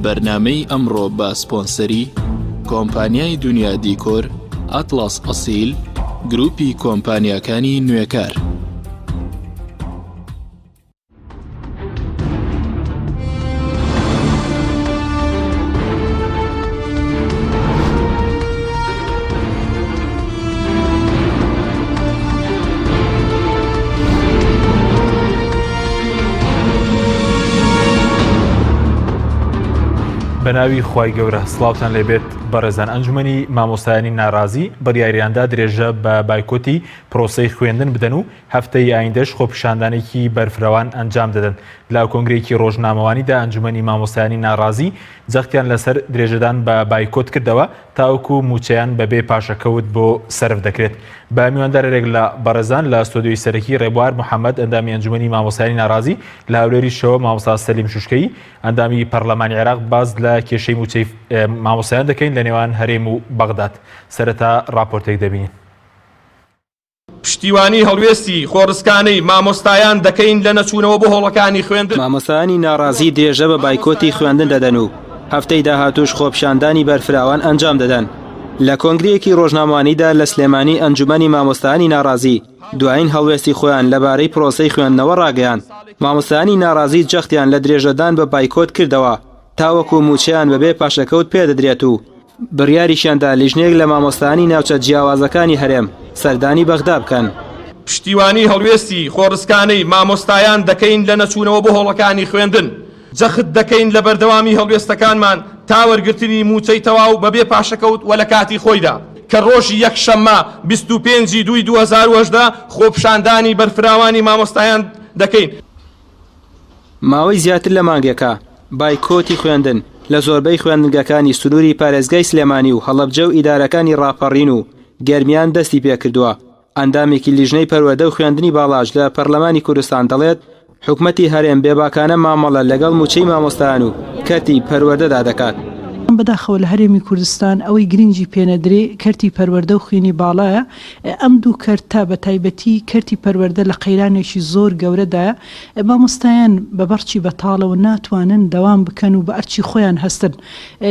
بەرنامەی ئەمڕۆ بە سپۆنسەری کۆمپانیای دنیا دیکۆر، ئەتڵاس ئەسیل، گروپی کۆمپانیاکانی نوێکار. بەناوی خوای گەورە سڵاوتان لێبێت بەڕێزان. ئەنجومەنی مامۆستایانی ناڕازی بڕیاریاندا درێژە بە بایکۆتی پرۆسەی خوێندن بدەن و هەفتەی ئایندەش خۆپیشاندانێکی بەرفراوان ئەنجام دەدەن. لە کۆنگرێکی ڕۆژنامەوانیدا ئەنجومەنی مامۆستایانی ناڕازی جەختیان لەسەر درێژەدان بە بایکۆت کردەوە تاوەکو موچەیان بەبێ پاشەکەوت بۆ سەرف دەکرێت. بە میواندارێک لە بەڕێزان لە ستۆدیۆی سەرەکی ڕێبوار محەممەد ئەندامی ئەنجومەنی مامۆستایانی ناڕازی لە هەولێری شەوە مامۆستا سەلیم شوشکەی ئەندامی پەرلەمانی عێراق باز لە کێشەی موچەی مامۆستایان دەکەین لە نێوان هەرێم و بەغداد. سەرەتا راپۆرتێک دەبینین. پشتیوانی هەڵوێستی خۆڕسکانەی مامۆستایان دەکەین لە نەچوونەوە بۆ هۆڵەکانی خوێندن. مامۆستایانی ناڕازی درێژە بە بایکۆتی خوێندن دەدەن و هەفتەی داهاتوش خۆپیشاندانی بەرفراوان ئەنجام دەدەن. لە کۆنگرەیەکی ڕۆژنامەوانیدا لە سلێمانی ئەنجومەنی مامۆستایانی ناڕازی دوایین هەڵوێستی خۆیان لەبارەی پرۆسەی خوێندنەوە ڕاگەیاند. مامۆستایانی ناڕازی جەختیان لە درێژەدان بە بایکۆت کردەوە تاوەکو موچەیان بەبێ پاشەکەوت پێدەدرێت و بڕیاریشیاندا لیژنێک لە مامۆستایانی ناوچە جیاوازەکانی هەرێم سەردانی بەغدا بکەن. پشتیوانی هەڵوێستی خۆڕسکانەی مامۆستایان دەکەین لە نەچوونەوە بۆ هۆڵەکانی خوێندن. جەخت دەکەین لە بەردەوامی هەڵوێستەکانمان تا وەرگرتنی موچەی تەواو بەبێ پاشەکەوت و لە کاتی خۆیدا کە ڕۆژی یەکشەممە 25/2/2018 خۆپیشاندانی بەرفراوانی مامۆستایان دەکەین. ماوەی زیاتر لە مانگێکە بایکۆتی خوێندن لە زۆربەی خوێندنگەکانی سنووری پارێزگای سلێمانی و هەڵەبجە و ئیدارەکانی ڕاپەڕین و گەرمیان دەستی پێکردووە. ئەندامێکی لیژنەی پەروەردە و خوێندنی باڵاژ لە پەرلەمانی کوردستان دەڵێت حکومەتی هەرێم بێباکانە مامەڵە لەگەڵ موچەی مامۆستایان و کەرتی پەروەردەدا دەکات. بەداخەوە لە هەرێمی کوردستان ئەوەی گرنگی پێنەدرێ کەرتی پەروەردە و خوێنی باڵایە. ئەم دوو کەرتە بە تایبەتی کەرتی پەروەردە لە قەیرانێکی زۆر گەورەدایە. مامۆستایان بە بەرچی بەتاڵەوە ناتوانن دەوام بکەن و بە ئەرچی خۆیان هەستن.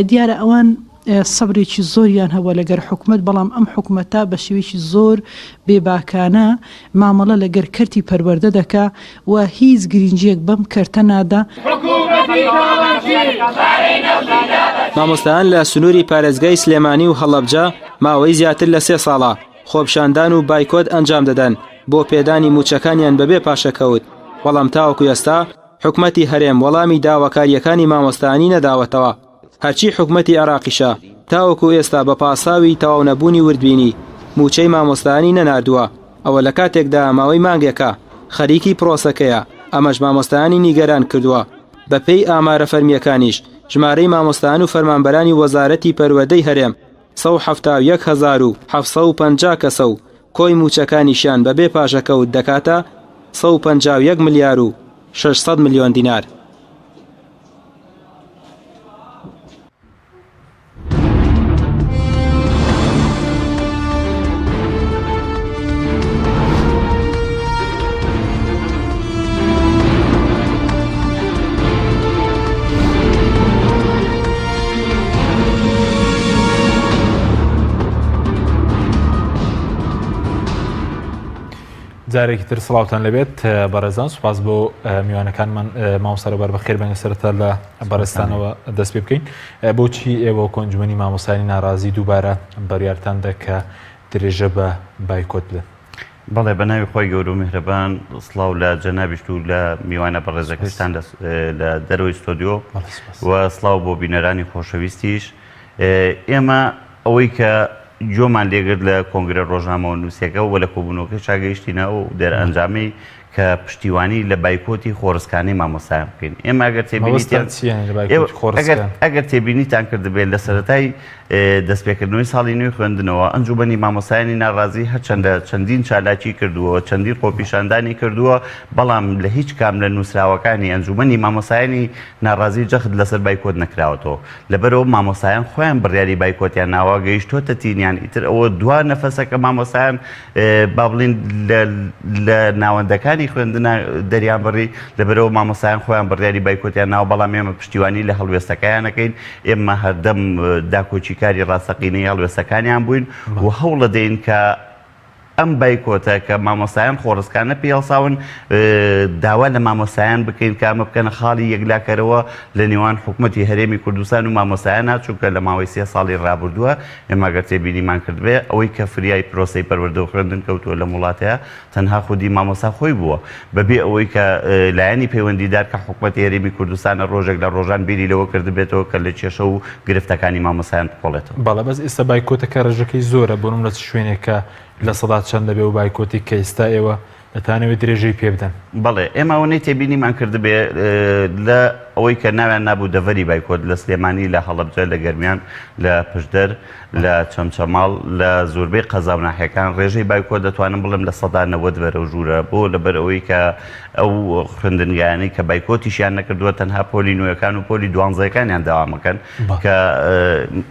دیارە ئەوان سەبرێکی زۆریان هەوە لەگەر حکومت، بەڵام ئەم حکومەتە بە شێوەیەکی زۆر بێباکانە مامەڵە لەگەر کەرتی پەروەردە دەکا و هیچ گرنگیەک بەم کەرتە نادا. مامۆستایان لە سنووری پارێزگای سلێمانی و هەڵەبجە ماوەی زیاتر لە 3 ساڵە خۆپیشاندان و بایکۆت ئەنجام دەدەن بۆ پێدانی موچەکانیان بەبێ پاشەکەوت. بەڵام تاوەکو ئێستا حکومەتی هەرێم وەڵامی داواکاریەکانی مامۆستایانی نەداوەتەوە. هەرچی حکومەتی عێراقیشە تاوەکو ئێستا بە پاساوی تەواو نەبوونی وردبینی موچەی مامۆستایانی نەناردووە. ئەوە لە کاتێکدا ماوەی مانگێکە خەریکی پرۆسەکەیە. ئەمەش مامۆستایانی نیگەران کردووە. بەپێی ئامارە فەرمیەکانیش ژمارەی مامۆستایان و فەرمانبەرانی وەزارەتی پەروەردەی هەرێم 171,750 کەسە و کۆی موچەکانیشیان بەبێ پاشەکەوت دەکاتە 151 ملیار و 600 ملیۆن دینار. جارێکی تر سڵاوتان لەبێت بەڕێزان. سوپاس بۆ میوانەکانمان مامۆستا ڕێبوار بەخێر بەنگە سەرەتا لە بەڕێستانەوە دەست پێ بکەین. بۆچی ئێوە کۆنجومەنی مامۆستایانی ناڕازی دووبارە بڕیارتان دا کە درێژە بە بایکۆت بدەن؟ بەڵێ بەناوی خۆی گەورە و میهرەبان سڵاو لە جەنابیشت و لە میوانە بەڕێزەکەشتان لە دەرەوەی ستۆدیۆ و سڵاو بۆ بینەرانی خۆشەویستیش. ئێمە ئەوەی کە جۆمان لێگرت لە کۆنگرە ڕۆژنامەوە نووسەکە و لە کۆبوونەوەکە شاگەیشتینە و دەرئەنجامی کە پشتیوانی لە بایکۆتی خۆڕسکانەی مامۆستایان بکەین. ئێمە ئەگەر تێبینیتان کردبێت لە سەرەتای دەستپێکردنەوەی ساڵی نوێی خوێندنەوە ئەنجومەنی مامۆستایانی ناڕازی هەرچەندە چەندین چالاکی کردووە چەندین خۆپیشاندانی کردووە بەڵام لە هیچ کام لە نووسراوەکانی ئەنجومەنی مامۆستایانی ناڕازی جەخت لەسەر بایکۆت نەکراوەتەوە لەبەرەوە مامۆستایان خۆیان بڕیاری بایکۆتیان ناوە گەیشتۆتە تینیان ئیتر ئەوە دوا نەفەسەکە مامۆستایان با بڵین لە ناوەندەکانی خوێندنە دەریان بڕی لەبەرەوە مامۆستایان خۆیان بڕیاری بایکۆتیان ناوە بەڵام ئێمە پشتیوانی لە هەڵوێستەکەیانەکەین ئێمە هەردەم داکۆچیکاری ڕاستەقینەی هەڵوێستەکانیان بووین و هەوڵە دەین کە ئەم بایکۆتە کە مامۆستایان خۆڕستکانە پێڵساون داوا لە مامۆستایان بکەین کامە بکەنە خاڵی یەکلاکەرەوە لە نێوان حکوومەتی هەرێمی کوردستان و مامۆستایانە چونکە لە ماوەی 3 ساڵی ڕابردووە ئێمە ئەگەر تێبینیمان کردبێ ئەوەی کە فریای پرۆسەی پەروەردە و خوێندن کەوتووە لە وڵاتەیە تەنها خودی مامۆستا خۆی بووە بەبێ ئەوەی کە لایەنی پەیوەندیدار کە حکوومەتی هەرێمی کوردستانە ڕۆژێک لە ڕۆژان بیری لەوە کردبێتەوە کە لە کێشە و گرفتەکانی مامۆستایان بقۆڵێتەوە. بەڵێ بەس ئێستا بایکۆتەکە ڕێژەکەی زۆرە بۆ نمونە شوێنێکە لە سەدات چەند دەبێ و بایکۆتی کە ئێستا ئێوە دەتانەوێت درێژەی پێ بدەن. بەڵێ ئێمە ئەوەی تێبینیمان کردبێ لە ئەوەی کە ناویان نبوو دەڤەری بایکۆت لە سلێمانی لە هەڵەبجە لە گەرمیان لە پشدەر لە چەمچەماڵ لە زۆربەی قەزاو ناحیەکان ڕێژەی بایکۆت دەتوانم بڵم لە 90 بەرەو ژوورە بۆ لەبەر ئەوەی کە ئەو خوێندنگایانەی کە بایکۆتیشیان نەکردووە تەنها پۆلی نوێەکان و پۆلی دوانزەکانیان داوامەکەن کە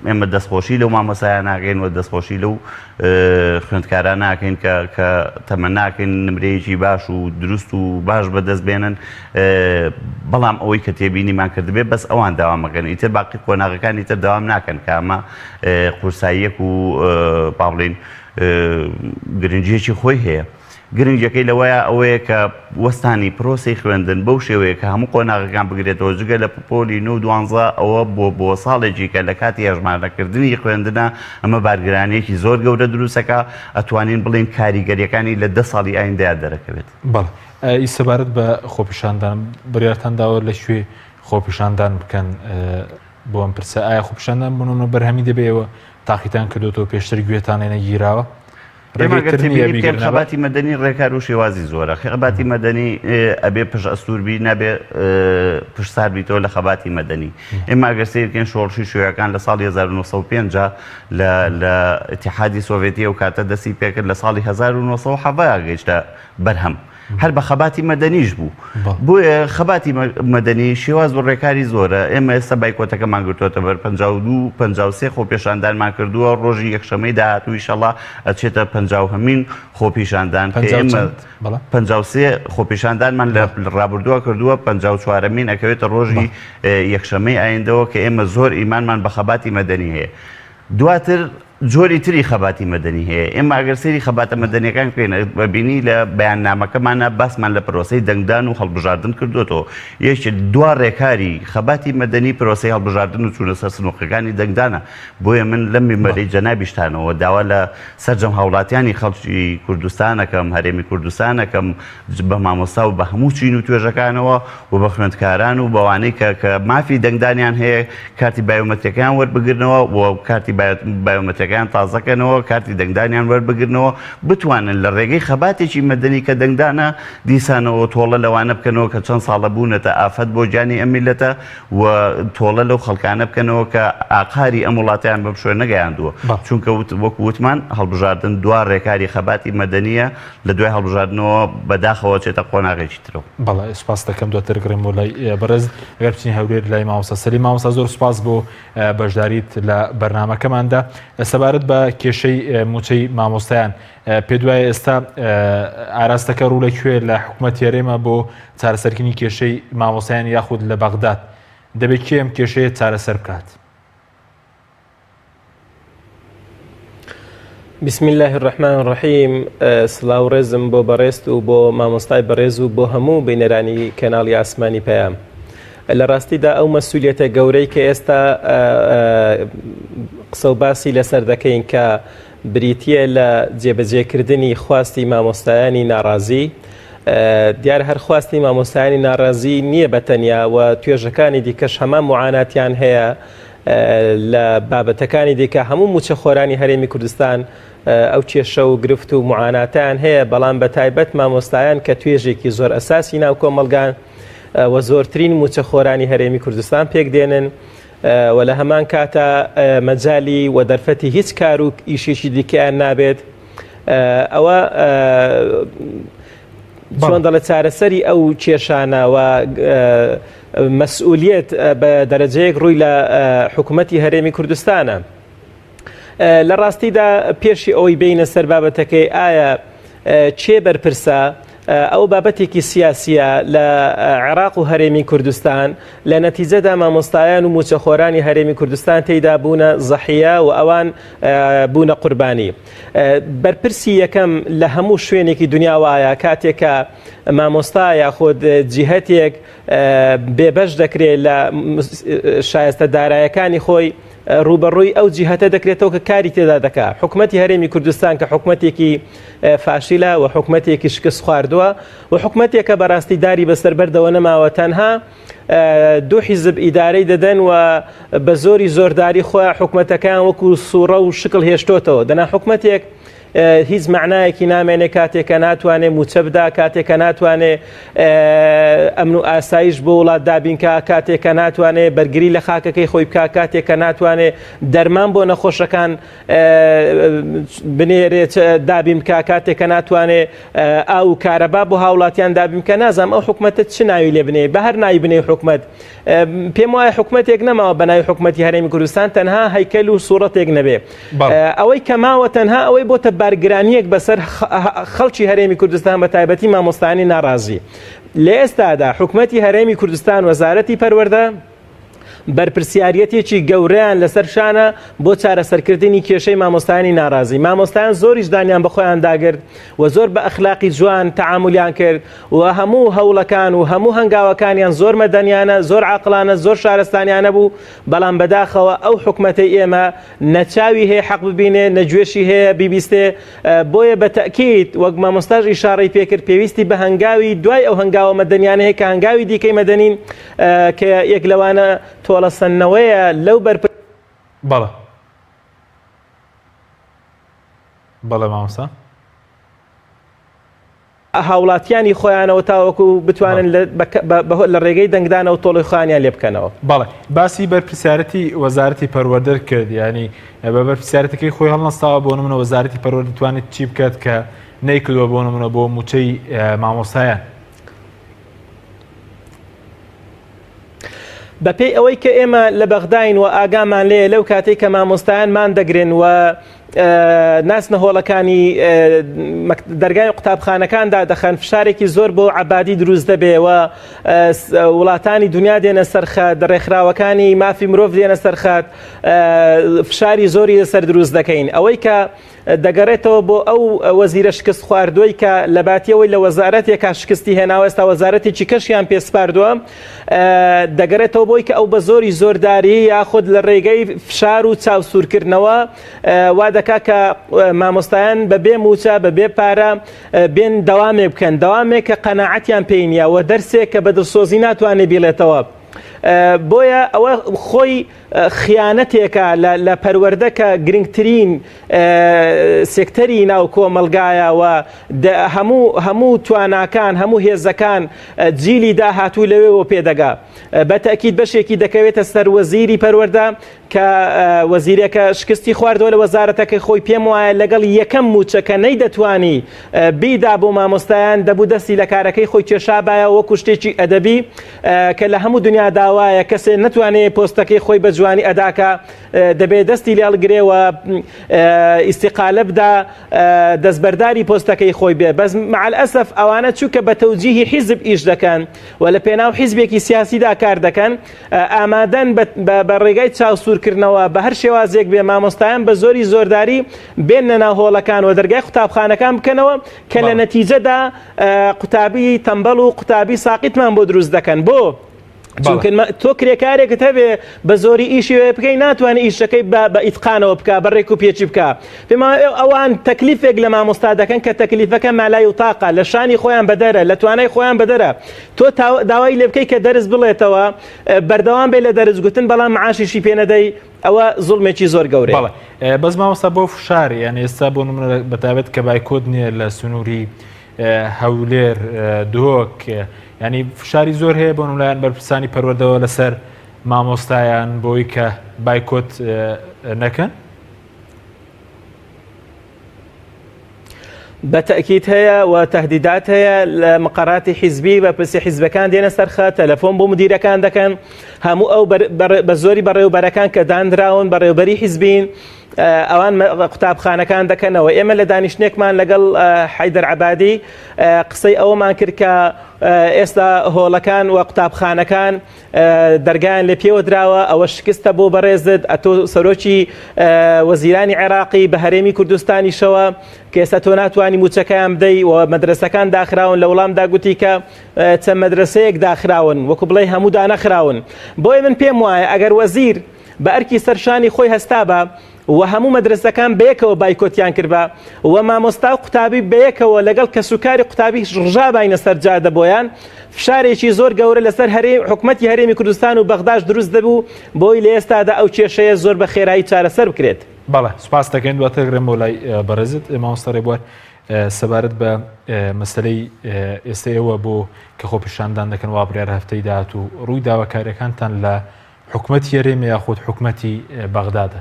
ئێمە دەستخۆشی لەو مامۆسایان ناگەین و دەستخۆشی لەو خوێندکاران ناکەین کە تەمە ناکەین نمرەیەکی باش و دروست و باش بەدەست بێنن بەڵام ئەوەی کە تێبینیمان کردبێ بەس ئەوان داوامەکەن ئیتر باقی قۆناغەکانی تر داوام ناکەن کە ئەمە قورساییەک و باڵین گرنگیەکی خۆی هەیە. گرنگەکەی لەوەیە ئەوەیە کە وەستانی پرۆسی خوێندن بەو شێوەیە کە هەموو قۆناغەکان بگرێتەوە جگە لە پۆلی 9 ئەوە بۆ ساڵێکی کە لە کاتی هەژمارەکردنی خوێندنە ئەمە بارگرانەیەکی زۆر گەورە دروستەکە ئەتوانین بڵین کاریگەریەکانی لە 10 ساڵی ئایندەیە دەرەکەوێت. بەڵێ ئیسەبارەت بە خۆپیشاندان بڕیارتان داوە لە شوێ خۆپیشاندان بکەن بۆ ئەم پرسە ئایا خۆپیشاندان بنەوە بەرهەمی دەبێەوە تاقیتان کردوەوە پێشتر گوێتانێنە گیراوە؟ خەباتی مەدەنی ڕێکار و شێوازی زۆرە خەباتی مەدەنی ئەبێ پشت ئەستوربی نابێ پشت سار بیتەوە لە خەباتی مەدەنی ئێمە ئەگەر سیرکەین شۆڕشی شوێیەکان لە ساڵی 1950 لە ئیتیحادی سۆڤێتی و کاتە دەستی پێکرد لە ساڵی 1970 گەیشتە بەرهەم هەر بە خەباتی مەدەنیش بوو بۆیە خەباتی مەدەنی شێواز و ڕێکاری زۆرە ئێمە ئێستا بایکۆتەکەمان گرتووەتە بەر 52-53 خۆپیشاندانمان کردووە ڕۆژی یەکشەمەی داهاتوو ئینشەڵڵا ئەچێتە 50هەمین خۆپیشاندان کە ئێمە 53 خۆپیشاندانمان لە ڕابردووە کردووە 54هەمین ئەکەوێتە ڕۆژی یەکشەمەی ئایندەوە کە ئێمە زۆر ئیمانمان بە خەباتی مەدەنی هەیە. دواتر جۆری تری خەباتی مەدەنی هەیە ئێمە ئەگەر سەیری خەباتە مەدەنیەکان بکەین ببینی لە بەیاننامەکەمانە باسمان لە پرۆسەی دەنگدان و هەڵبژاردن کردوێتەوە یەکی دوا ڕێکاری خەباتی مەدەنی پرۆسەی هەڵبژاردن و چوونە سەر سنووقەکانی دەنگدانە بۆیە من لەم میمەرەی جەنابیشتانەوە داوا لە سەرجەم هاوڵاتیانی خەڵکی کوردستانەکەم هەرێمی کوردستانەکەم بە مامۆستا و بە هەموو چین و توێژەکانەوە و بە خوێندکاران و بەوانەی کە مافی دەنگدانیان هەیە کارتی بایۆمەتریەکان وەربگرنەوە و کارتی بایۆمەتریەکان تازەکەنەوە کارتی دەنگدانیان وەربگرنەوە بتوانن لە ڕێگەی خەباتێکی مەدەنی کە دەنگدانە دیسانەوە تۆڵە لەوانە بکەنەوە کە چەند ساڵە بوونەتە ئافەت بۆ گیانی ئەم میلەتە و تۆڵە لەو خەڵکانە بکەنەوە کە ئاقاری ئەم وڵاتیان بەم شوێنە نەگەیاندووە چونکە وەکو وتمان هەڵبژاردن دوا ڕێکاری خەباتی مەدەنیە لە دوای هەڵبژاردنەوە بەداخەوە چێتە قۆناغێکی ترەوە. بەڵێ سوپاس دەکەم دواتر گرم بۆ لای بەڕێز ئەگەر بچین هەولێر لای مامۆستا سەلی مامۆستا زۆر سوپاس بۆ بەشداریت لە بەرنامەکەماندا. سەبارەت بە کێشەی موچەی مامۆستایان پێ دوایە ئێستا ئاراستەکە ڕوو لەکوێ لە حکوومەت هەرێمە بۆ چارەسەرکردنی کێشەی مامۆستایان یاخود لە بەغداد دەبێت کێ ئەم کێشەیە چارەسەر بکات؟ بسم الله الرحمن الرحیم سڵاو ڕێزم بۆ بەڕێست و بۆ مامۆستای بەڕێز و بۆ هەموو بینەرانی کەناڵی ئاسمانی پەیام. لە ڕاستیدا ئەو مەسئولیەتە گەورەی کە ئێستا قسە و باسی لەسەر دەکەین کە بریتیە لە جێبەجێکردنی خواستی مامۆستایانی ناڕازی دیار هەر خواستی مامۆستایانی ناڕازی نییە بەتەنیا و توێژەکانی دیکەش هەمان معاناتیان هەیە لە بابەتەکانی دیکە هەموو موچە خۆرانی هەرێمی کوردستان ئەو کێشە و گرفت و معاناتیان هەیە بەڵام بە تایبەت مامۆستایان کە توێژێکی زۆر ئەساسی ناو کۆمەلگان و زۆرترین موچە خۆرانی هەرێمی کوردستان پێک دێنن و لە هەمان کاتە مەجای و دەرفەتی هیچ کار و ئیشێکی دیکەیان نابێت. ئەوە چۆن دەڵێت چارەسەری ئەو کێشانە و مەسئولیت بە دەرەجەیەک ڕووی لە حکوومەتی هەرێمی کوردستانە. لە ڕاستیدا پێشی ئەوەی بینە سەر بابەتەکەی ئایا چێ بەرپرسە ئەو بابەتێکی سیاسیە لە عێراق و هەرێمی کوردستان لە نەتیجەدا مامۆستایان و موچەخۆرانی هەرێمی کوردستان تێیدا بوونە زەحیە و ئەوان بوونە قوربانی. بەرپرسی یەکەم لە هەموو شوێنێکی دنیا وایە کاتێکە مامۆستا یاخۆت جیهەتێک بێبەش دەکرێت لە شایستە دارایەکانی خۆی ڕوبەڕووی ئەو جیهەتە دەکرێتەوە کە کاری تێدا دەکات. حکوومەتی هەرێمی کوردستان کە حکوومەتێکی فاشیلە و حکوومەتێکی شکست خواردووە و حکوومەتێکە بەڕاستی داری بەسەر بەردەوە نەماوە، تەنها دوو حیزب ئیدارەی دەدەن و بە زۆری زۆرداری خۆیان حکوومەتەکان وەکو سوورە و شکل هێشتۆتەوە. دەنا حکوومەتێک هیچ معنایەکی نامێنێ کاتێکە ناتوانێت موچە بدا، کاتێکە ناتوانێت ئەمن و ئاسایش بۆ وڵات دابینکە، کاتێکە ناتوانێت بەرگری لە خاکەکەی خۆی بکە، کاتێکە ناتوانێت دەرمان بۆ نەخۆشەکان بنێرێت دابین بکە، کاتێکە ناتوانێت ئاو کارەبا بۆ هاوڵاتیان دابین بکە. نازانم ئەو حکوومەتە چ ناوی لێ بنێ، بە هەر ناوی بنێ حکوومەت. پێم وایە حکوومەتێک نەماوە بە ناوی حکوومەتی هەرێمی کوردستان، تەنها هەیکەل و سوورەتێک نەبێ. ئەوەی کە ماوە تەنها ئەوەی بۆتە بارگرانیەک بەسەر خەڵکی هەرێمی کوردستان بە تایبەتی مامۆستایانی ناڕازی. لە ئێستادا حکوومەتی هەرێمی کوردستان وەزارەتی پەروەردە بەرپرسیارەتێکی گەورەیان لەسەر شانە بۆ چارەسەرکردنی کێشەی مامۆستایانی ناڕازی. مامۆستایان زۆریش دانیان بە خۆیان داگرت و زۆر بە ئەخلاقی جوان تەعاملیان کرد و هەموو هەوڵەکان و هەموو هەنگاوەکانیان زۆر مەدەنیانە، زۆر عاقڵانە، زۆر شارستانیانە بوو. بەڵام بەداخەوە ئەو حکوومەتەی ئێمە نەچاوی هەیە حەق ببینێ، نەگوێشی هەیە بیبیستێ. بۆیە بە تەکید وەک مامۆستاژ ئیشارەی پێکرد پێویستی بە هەنگاوی دوای ئەو هەنگاوە مەدەنیانە هەیە کە هەنگاوی دیکەی مەدەنین کە یەک لەوانە تۆڵەسەنەوەیە لەو بەرپرس. بەڵێ مامۆستا هاوڵاتیانی خۆیانەوە تاوەکو بتوانن لە ڕێگەی دەنگدانە و تۆڵی خۆیانیان لێ بکەنەوە. بەڵێ باسی بەرپرسیارەتی وەزارەتی پەروەردە کرد، ینی بە بەرپرسیارەتەکەی خۆی هەڵنەستاوە بۆ نمونە وەزارەتی پەروەردە دەتوانێت چی بکات کە نەیکردووە بۆ نمونە بۆ موچەی مامۆستایان. بەپێی ئەوەی کە ئێمە لە بەغداین و ئاگامان لێ لەو کاتێک کە مامۆستایانمان دەگرن و ناسنە هۆڵەکانی دەرگای قوتابخانەکاندا دەخەن، فشارێکی زۆر بۆ عەبادی دروست دەبێ و وڵاتانی دنیا دێنە سەرخەت، دەڕێکخراوەکانی مافی مرۆڤ دێنە سەرخەت، فشاری زۆری لەسەر دروست دەکەین. ئەوەی کە دەگەڕێتەوە بۆ ئەو وەزیرە شکست خواردووەی کە لە باتیەوەی لە وەزارەتێکا شکستی هێناوە، ئێستا وەزارەتێکی کەشیان پێسپاردووە، دەگەڕێتەوە بۆی کە ئەو بە زۆری زۆرداری یاخود لە ڕێگەی فشار و چاوسورکردنەوە وا دەکا کە مامۆستایان بەبێ موچە بەبێ پارە بێن دەوامێ بکەن، دەوامێک کە قەناعەتیان پێی نییە و دەرسێک کە بە دڵسۆزی ناتوانێت بێڵێتەوە. بۆیە ئەوە خۆی خیانەتێکە لە پەروەردە کە گرنگترین سێکتەری ناو کۆمەلگایە و هەموو تواناکان هەموو هێزەکان جیلی داهاتوو لەوێەوە پێدەگا. بە تەکید بەشێکی دەکەوێتە سەر وەزیری پەروەردە کە وەزیرێکە شکستی خواردەوە لە وەزارەتەکەی خۆی، پێم وایە لەگەڵ یەکەم موچەکە نەیدەتوانی بیدا بۆ مامۆستایان دەبوو دەستی لە کارەکەی خۆی کێشابایە وەکو شتێکی ئەدەبی کە لە هەموو دنیا داوایە کەسێ نەتوانێت پۆستەکەی خۆی بە جوانی ئەداکە، دەبێت دەستی لێڵگرێەوە ئیستیقالە بدا، دەستبەرداری پۆستەکەی خۆی بێ. بەس مع الأسف ئەوانە چووکە بە تەوجیهی حیزب ئیش دەکەن و لە پێناو حیزبێکی سیاسیدا کار دەکەن، ئامادەن بە ڕێگای چاوسورکردنەوە بە هەر شێوازێک بێ مامۆستایان بە زۆری زۆرداری بێنە ناو هۆڵەکان و دەرگای قوتابخانەکان بکەنەوە کە لە نەتیجەدا قوتابی تەمبەڵ و قوتابی ساقیتمان بۆ دروست دەکەن. بۆ چونکە تۆ کرێکارێکت هەبێ بە زۆری ئیشی بکەی ناتوانێت ئیشەکەی بە ئیتقانەوە بکە، بە ڕێک و پێچی بکە. پێما ئەوان تەکلیفێک لە مامۆستا دەکەن کە تەکلیفەکە مالای و تاقە، لە شانی خۆیان بەدەرە، لە توانای خۆیان بەدەرە. تۆ داوای لێ بکەی کە دەرس بڵێتەوە، بەردەوام بێ لە دەرسگوتن، بەڵام معاشیشی پێ نەدەی، ئەوە زوڵمێکی زۆر گەورەیە. بەس مامۆستا بۆ فشاری، یعنی ئێستا بۆ نمونە بەتابەت کە بایکۆت نییە لە سنووری هەولێر دۆک، ینی فشاری زۆر هەیە بۆ لایەن بەرپرسانی پەروەردەوە لەسەر مامۆستایان بۆی کە بایکۆت نەکەن؟ بەتەکیید هەیە و تهدیدات هەیە لە مقاڕاتی حیزبی بە پرسی حیزبەکان دێنە سەرخە تەلەفۆن بۆ مدیرەکان دەکەن هەموو ئەو بە زۆری بەڕێوبەرەکان کە دانراون بەڕێوبەری حیزبین ئەوان قوتابخانەکان دەکەنەوە. ئێمە لە دانیشتێکمان لەگەڵ حەیدەر عەبادی قسەی ئەوەمان کرد کە ئێستا هۆڵەکان و قوتابخانەکان دەرگایان لێ پێوە دراوە ئەوە شکستە بۆ بەڕێزت ئەتۆ سەرۆکی وەزیرانی عێراقی بە هەرێمی کوردستانیشەوە کە ئێستا تۆ ناتوانانی موچەکەیان بدەی و مەدرسەکان داخراون لە وەڵامدا گوتی کە چەند مەدرسەیەک داخراون وەکو بڵێ هەموو دانەخراون. بۆیە من پێم وایە ئەگەر وەزیر بە ئەرکی سەرشانی خۆی هەستا بە و هەموو مەدرسەکان بەیەکەوە بایکۆتیان کردبا و مامۆستا و قوتابی بەیەکەوە لەگەڵ کەسوکاری قوتابی ڕژاباینە سەر جادە بۆیان فشارێکی زۆر گەورە لەسەر حکومەتی هەرێمی کوردستان و بەغداش دروست دەبوو بۆی لە ئێستادا ئەو کێشەیە زۆر بە خێرایی چارەسەر بکرێت. بەڵێ سوپاس دەکەین دواتر گرم بۆ لای بەڕێزت مامۆستا ڕێبوار سەبارەت بە مەسەلەی ئێستا ئێوە بۆ کە خۆپیشاندان دەکەن وا بڕیار هەفتەی داهات و ڕووی داواکاریەکانتان لە حکومەتی هەرێمی یاخود حکومەتی بەغدادە.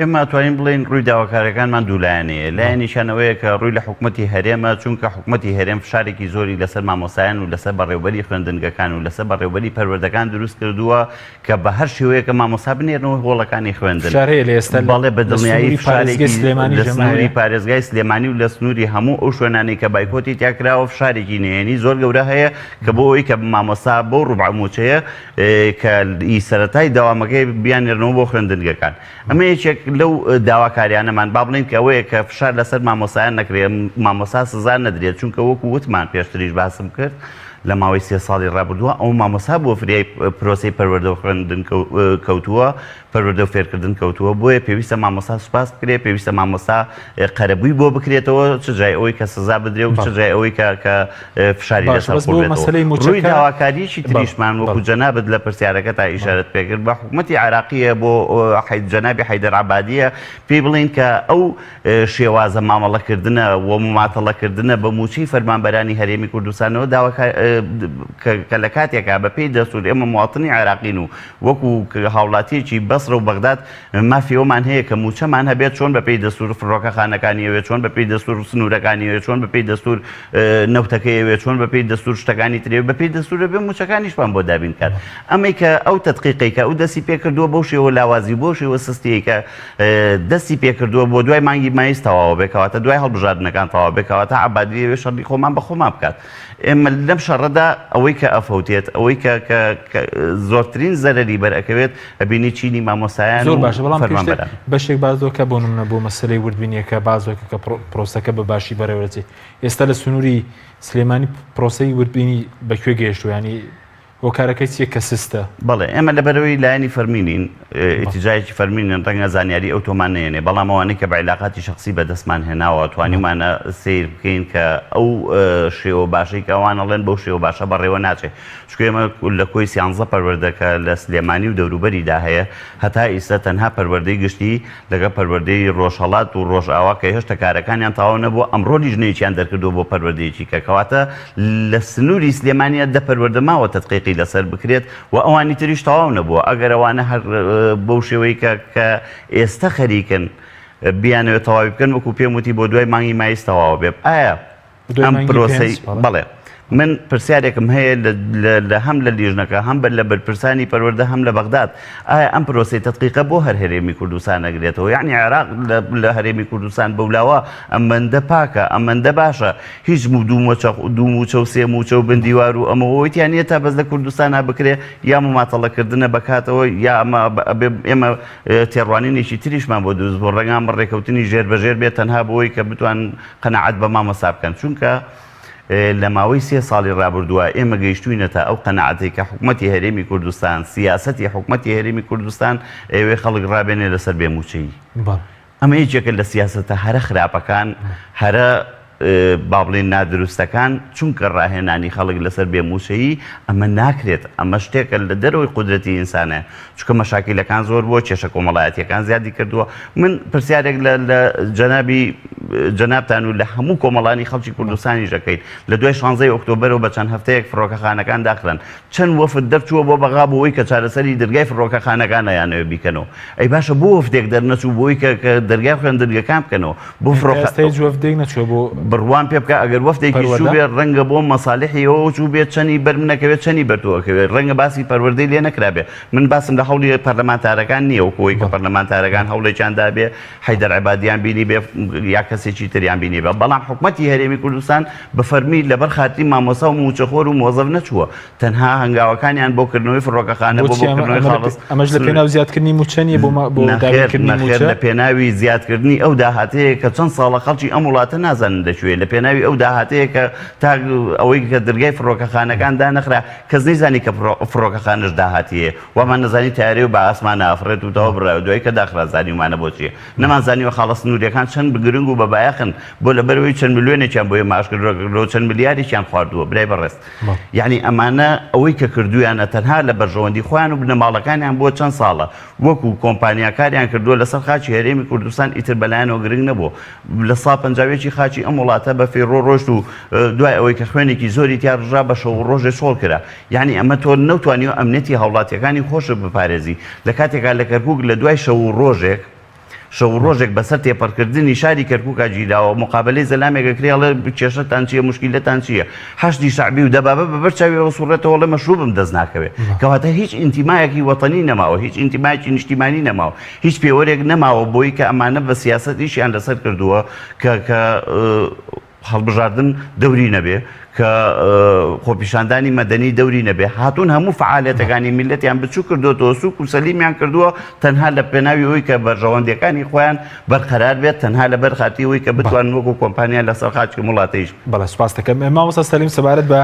ئێمە توانین بڵین ڕووی داواکارەکانمان دوولایەنەیە لایەنیشانەوەیە کە ڕووی لە حکومەتی هەرێمە چونکە حکومەتی هەرێم فشارێکی زۆری لەسەر مامۆسایان و لەسەر بەڕێوەبەری خوێندنگەکان و لەسەر بەڕێوەبەری پەروەردەکان دروست کردووە کە بە هەر شێوەیەکە مامۆسا بنێرنەوە هۆڵەکانی خوێندن بەڵێ بە دڵنیایی سنووری پارێزگای سلێمانی و لە سنووری هەموو ئەو شوێنانی کە بایکۆتی تیاکراوە فشارێکی نهێنی زۆر گەورە هەیە کە بۆ ئەوی کە مامۆسا بۆ ڕوبع موچەیە کە سەرەتای داوامەکەی بیانێرنەوە بۆ خوێندنگەکان. ئەمە یەکێک لەو داواکاریانەمان با بڵین کە ئەوەیە کە فشار لەسەر مامۆسایان نەکرێت مامۆسا سزا نەدرێت چونکە وەکو وتمان پێشتریش باسم کرد لە ماوەی 3 ساڵی ڕابردووە ئەو مامۆسا بۆ فریای پرۆسی پەروەردە و خوێندن کەوتووە پەروەردە و فێرکردن کەوتووە بۆیە پێویستە مامۆسا سوپاس بکرێت پێویستە مامۆسا قەرەبووی بۆ بکرێتەوە چ جای ئەوەی کە سزا بدرێ و چ جای ئەوەی کە فشاری لەسەر ڕووی داواکاریشی تریشمان وەکو جەنابەت لە پرسیارەکە تا ئیشارەت پێکرد بە حکومەتی عێراقیە بۆ جەنابی حەیدەر عەبادیە پێی بڵین کە ئەو شێوازە مامەڵەکردنە و مماتەڵەکردنە بە موچەی فەرمانبەرانی هەرێمی کوردستانەوە کە لە کاتێکا بە پێی دەستور ئێمە مواطنی عێراقین و وەکو هاوڵاتیەکی بەسڕە و بەغداد مافیەوەمان هەیە کە موچەمان هەبێت چۆن بە پێی دەستور فڕۆکەخانەکانیەوێت چۆن بە پێی دەستور سنوورەکانیەوێت چۆن بە پێی دەستور نەوتەکەیەوێت چۆن بە پێی دەستور شتەکانی ترێ بە پێی دەستورە بێ موچەکانیشمان بۆ دابین کات ئەمەی کە ئەو تەدقیقی کە ئەو دەستی پێکردووە بەو شێوە لاوازی بۆ شێوە سستەیە کە دەستی پێکردووە بۆ دوای مانگی مایز تەواوە بێکەواتە دوای هەڵبژاردنەکان تەواو بێکەواتە عەبادیەوێ شەڕی خۆمان بە خۆمان بکات. ئێمە لەم شەڕەدا ئەوەی کە ئەفەوتێت ئەوەی کە زۆرترین زەرەری بەرئەکەوێت ئەبینی چینی مامۆسایان زۆر باشە بەڵام بەشێک بازۆکە بۆ نمونە بۆ مەسەلەی وردبینیەکە بازۆکە کە پرۆسەکە بە باشی بەڕێوەچێت ئێستا لە سنووری سلێمانی پرۆسەی وردبینی بەکوێ گەیشتووە ینی هۆکارەکەی چیە کە سستە؟ بەڵێ ئێمە لەبەرەوەی لایەنی فەرمینین ئیتیجایەکی فەرمینن ڕەنگە زانیاری ئەوتۆمان نێنێ بەڵام ئەوانەی کە بە عیلاقاتی شخصی بەدەستمان هێناوە توانیمانە سیر بکەین کە ئەو شێوە باشەی کە ئەوان ئەڵێن بەو شێوە باشە بەڕێوە ناچێت چکە ئێمە لە کۆی 13 پەروەردەکە لە سلێمانی و دەوروبەریدا هەیە هەتا ئیستا تەنها پەروەردەی گشتی لەگە پەروەردەی ڕۆژهەڵات و ڕۆژئاوا کە هێشتا کارەکانیان تەواو نەبووە ئەمڕۆ لیژنەیەکیان دەرکردو بۆ پەروەردەیەکی کەکەواتە لە سنووری سلێمانیە دە پەروەردە ماوە تەدقیقی لەسەر بکرێت و ئەوانی تریش تەواو نەبووە ئەگەر ئەوانە هەر بەو شێوەی کە ئێستا خەریکن بیانەوێت تەواوی بکەن وەکو پێم وتی بۆ دوای مانگی مایز تەواو بێ ئایا ئەم پرۆسەی بەڵێ من پرسیارێکم هەیە لە هەم لە لیژنەکە هەم لە بەرپرسانی پەروەردە هەم لە بەغداد ئایا ئەم پرۆسەی تەدقیقە بۆ هەر هەرێمی کوردستان نەگرێتەوە یعنی عێراق لە هەرێمی کوردستان بەولاوە ئەمەندە پاکە ئەمەندە باشە هیچ دوو موچە و سێ موچە و بندیوار و ئەمەوەیتیان نیە تا بەس لە کوردستانە بکرێ یا مماتەڵەکردنە بکاتەوە یا ئێمە تێڕوانینێکی تریشمان بۆ دروست بۆ ڕێگان بەڕێکەوتنی ژێربەژێر بێت تەنها بۆی کە بتوان قەنەعەت بە مامۆستا بکەن چونکە لە ماوەی 3 ساڵی ڕابردووە ئێمە گەیشتوینەتە ئەو قەنەعەتێک کە حکومەتی هەرێمی کوردستان سیاسەتی حکومەتی هەرێمی کوردستان ئەوێ خەڵک ڕابێنێ لەسەر بێموچەیی ئەمە هیچێکە لە سیاسەتە هەرە خراپەکان هەرە با بڵێن نادروستەکان چونکە ڕاهێنانی خەڵک لەسەر بێموچەیی ئەمە ناکرێت ئەمە شتێکە لە دەرەوەی قودرەتی ئینسانە چونکە مەشاکیلەکان زۆر بۆ کێشە کۆمەڵایەتیەکان زیادی کردووە من پرسیارێک لە جەنابتان و لە هەموو کۆمەڵانی خەڵکی کوردستانی ژەکەیت لە دوای 16 ئۆکتۆبەرەوە بە چەند هەفتەیەک فڕۆکەخانەکان داخران چەند وەفد دەرچووە بۆ بەغا بۆەوەی کە چارەسەری دەرگای فڕۆکەخانەکان یانەوە بیکەنەوە ئەی باشە بۆ وەفتێک دەرنەچوو بۆی کە دەرگای خوێندنگەکان بکەنەوە بۆ فڕۆکەخانەی نەچووە بۆ بڕوان پێ بکە ئەگەر وەفتێکی چوو بێت ڕەنگە بۆ مەساڵحیەوە چوو بێت چەنی بەرمنەکەوێت چەنی بەرتووەکەوێت ڕەنگە باسی پەروەردەی لێ نەکرابێ من باسم لە هەوڵی پەرلەمانتارەکان نییە وەکەوەی کە پەرلەمانتارەکان هەوڵێکیاندا بێ حەیدەر عیبادیان بینی بێ یا کەسێکی تریان بینی بێ بەڵام حکومەتی هەرێمی کوردستان بە فەرمی لەبەر خاتری مامۆسا و موچەخۆر و مۆزەف نەچووە تەنها هەنگاوەکانیان بۆ کردنەوەی فڕۆکەخانە بۆ بۆکردنەوەی خاڵس ئەمەش لە پێناو زیادکردنی موچەنیە بۆ داگیرکردنی موچە لە پێناوی زیادکردنی ئەو داهاتەیە کە چەند ساڵە خەڵکی ئەم وڵاتە نازانن دەچوێت لە پێناوی ئەو داهاتەیە کە تا ئەوەی کە دەرگای فڕۆکەخانەکان دانەخرا کەس نەیزانی کە فڕۆکەخانەش داهاتیە وەمان نەزانی تیارێ و بە ئاسمان ئافرێت و تەواو بڕای دوای کە داخرازانی ومانە بۆچیە نەمانزانیوە خاڵە سنووریەکان چەند بگرنگ و بە بایەخن بۆ لەبەرەوەی چەند ملیۆنێکیان بۆیە ماشکردەوە چەند ملیاریشیان خواردووە برای بەڕێست یعنی ئەمانە ئەوەی کە کردویانە تەنها لە بەرژەوەندی خۆیان و بنەماڵەکانیان بۆ چەند ساڵە وەکو کۆمپانیاکاریان کردووە لەسەر خاچی هەرێمی کوردستان ئیتر بەلایەنەوە گرنگ نەبوو لە سا پەنجاوێکی خاچی ئەم وڵاتە بە فێڕۆ ڕۆژت و دوای ئەوەی کە خوێنێکی زۆری تیا ڕژا بە شەو ڕۆژێ سۆڵ کرا یعنی ئەمە تۆ نەوتوانیوە ئەمنێتی هاوڵاتیەکانی خۆشە بپارێزی لە کاتێکا لە کەرکووک لە دوای شەو ڕۆژێک بەسەر تێپەڕکردنی شاری کەرکووکا گیراوە مقابلەی زەلامێکە کرێڵە کێشەتان چییە مشکیلەتان چییە هەشتی شعبی و دەبابە بەبەر چاویەوە سوڕێتەوە لە مەشروبم دەست ناکەوێت کەواتە هیچ ئینتیمایەکی وەتەنی نەماوە هیچ ئینتیمایەکی نیشتیمانی نەماوە هیچ پێوەرێک نەماوە بۆی کە ئەمانە بە سیاسەتیشیان لەسەر کردووە کە هەڵبژاردن دەوری نەبێ کە خۆپیشاندانی مەدەنی دەوری نەبێ هاتوون هەموو فعالێتەکانی میلەتیان بچوو کردوەوە سوک و سەلیمیان کردووە تەنها لە پێناوی ئەوی کە بەرژەوەندەکانی خۆیان بەرقەرار بێت تەنها لە بەرخاتی ئەوی کە بتوانن وەکو کۆمپانیا لەسەر خاچکە وڵاتەیش بەڵێ سوپاس دەکەم مامۆستا سەلیم سەبارەت بە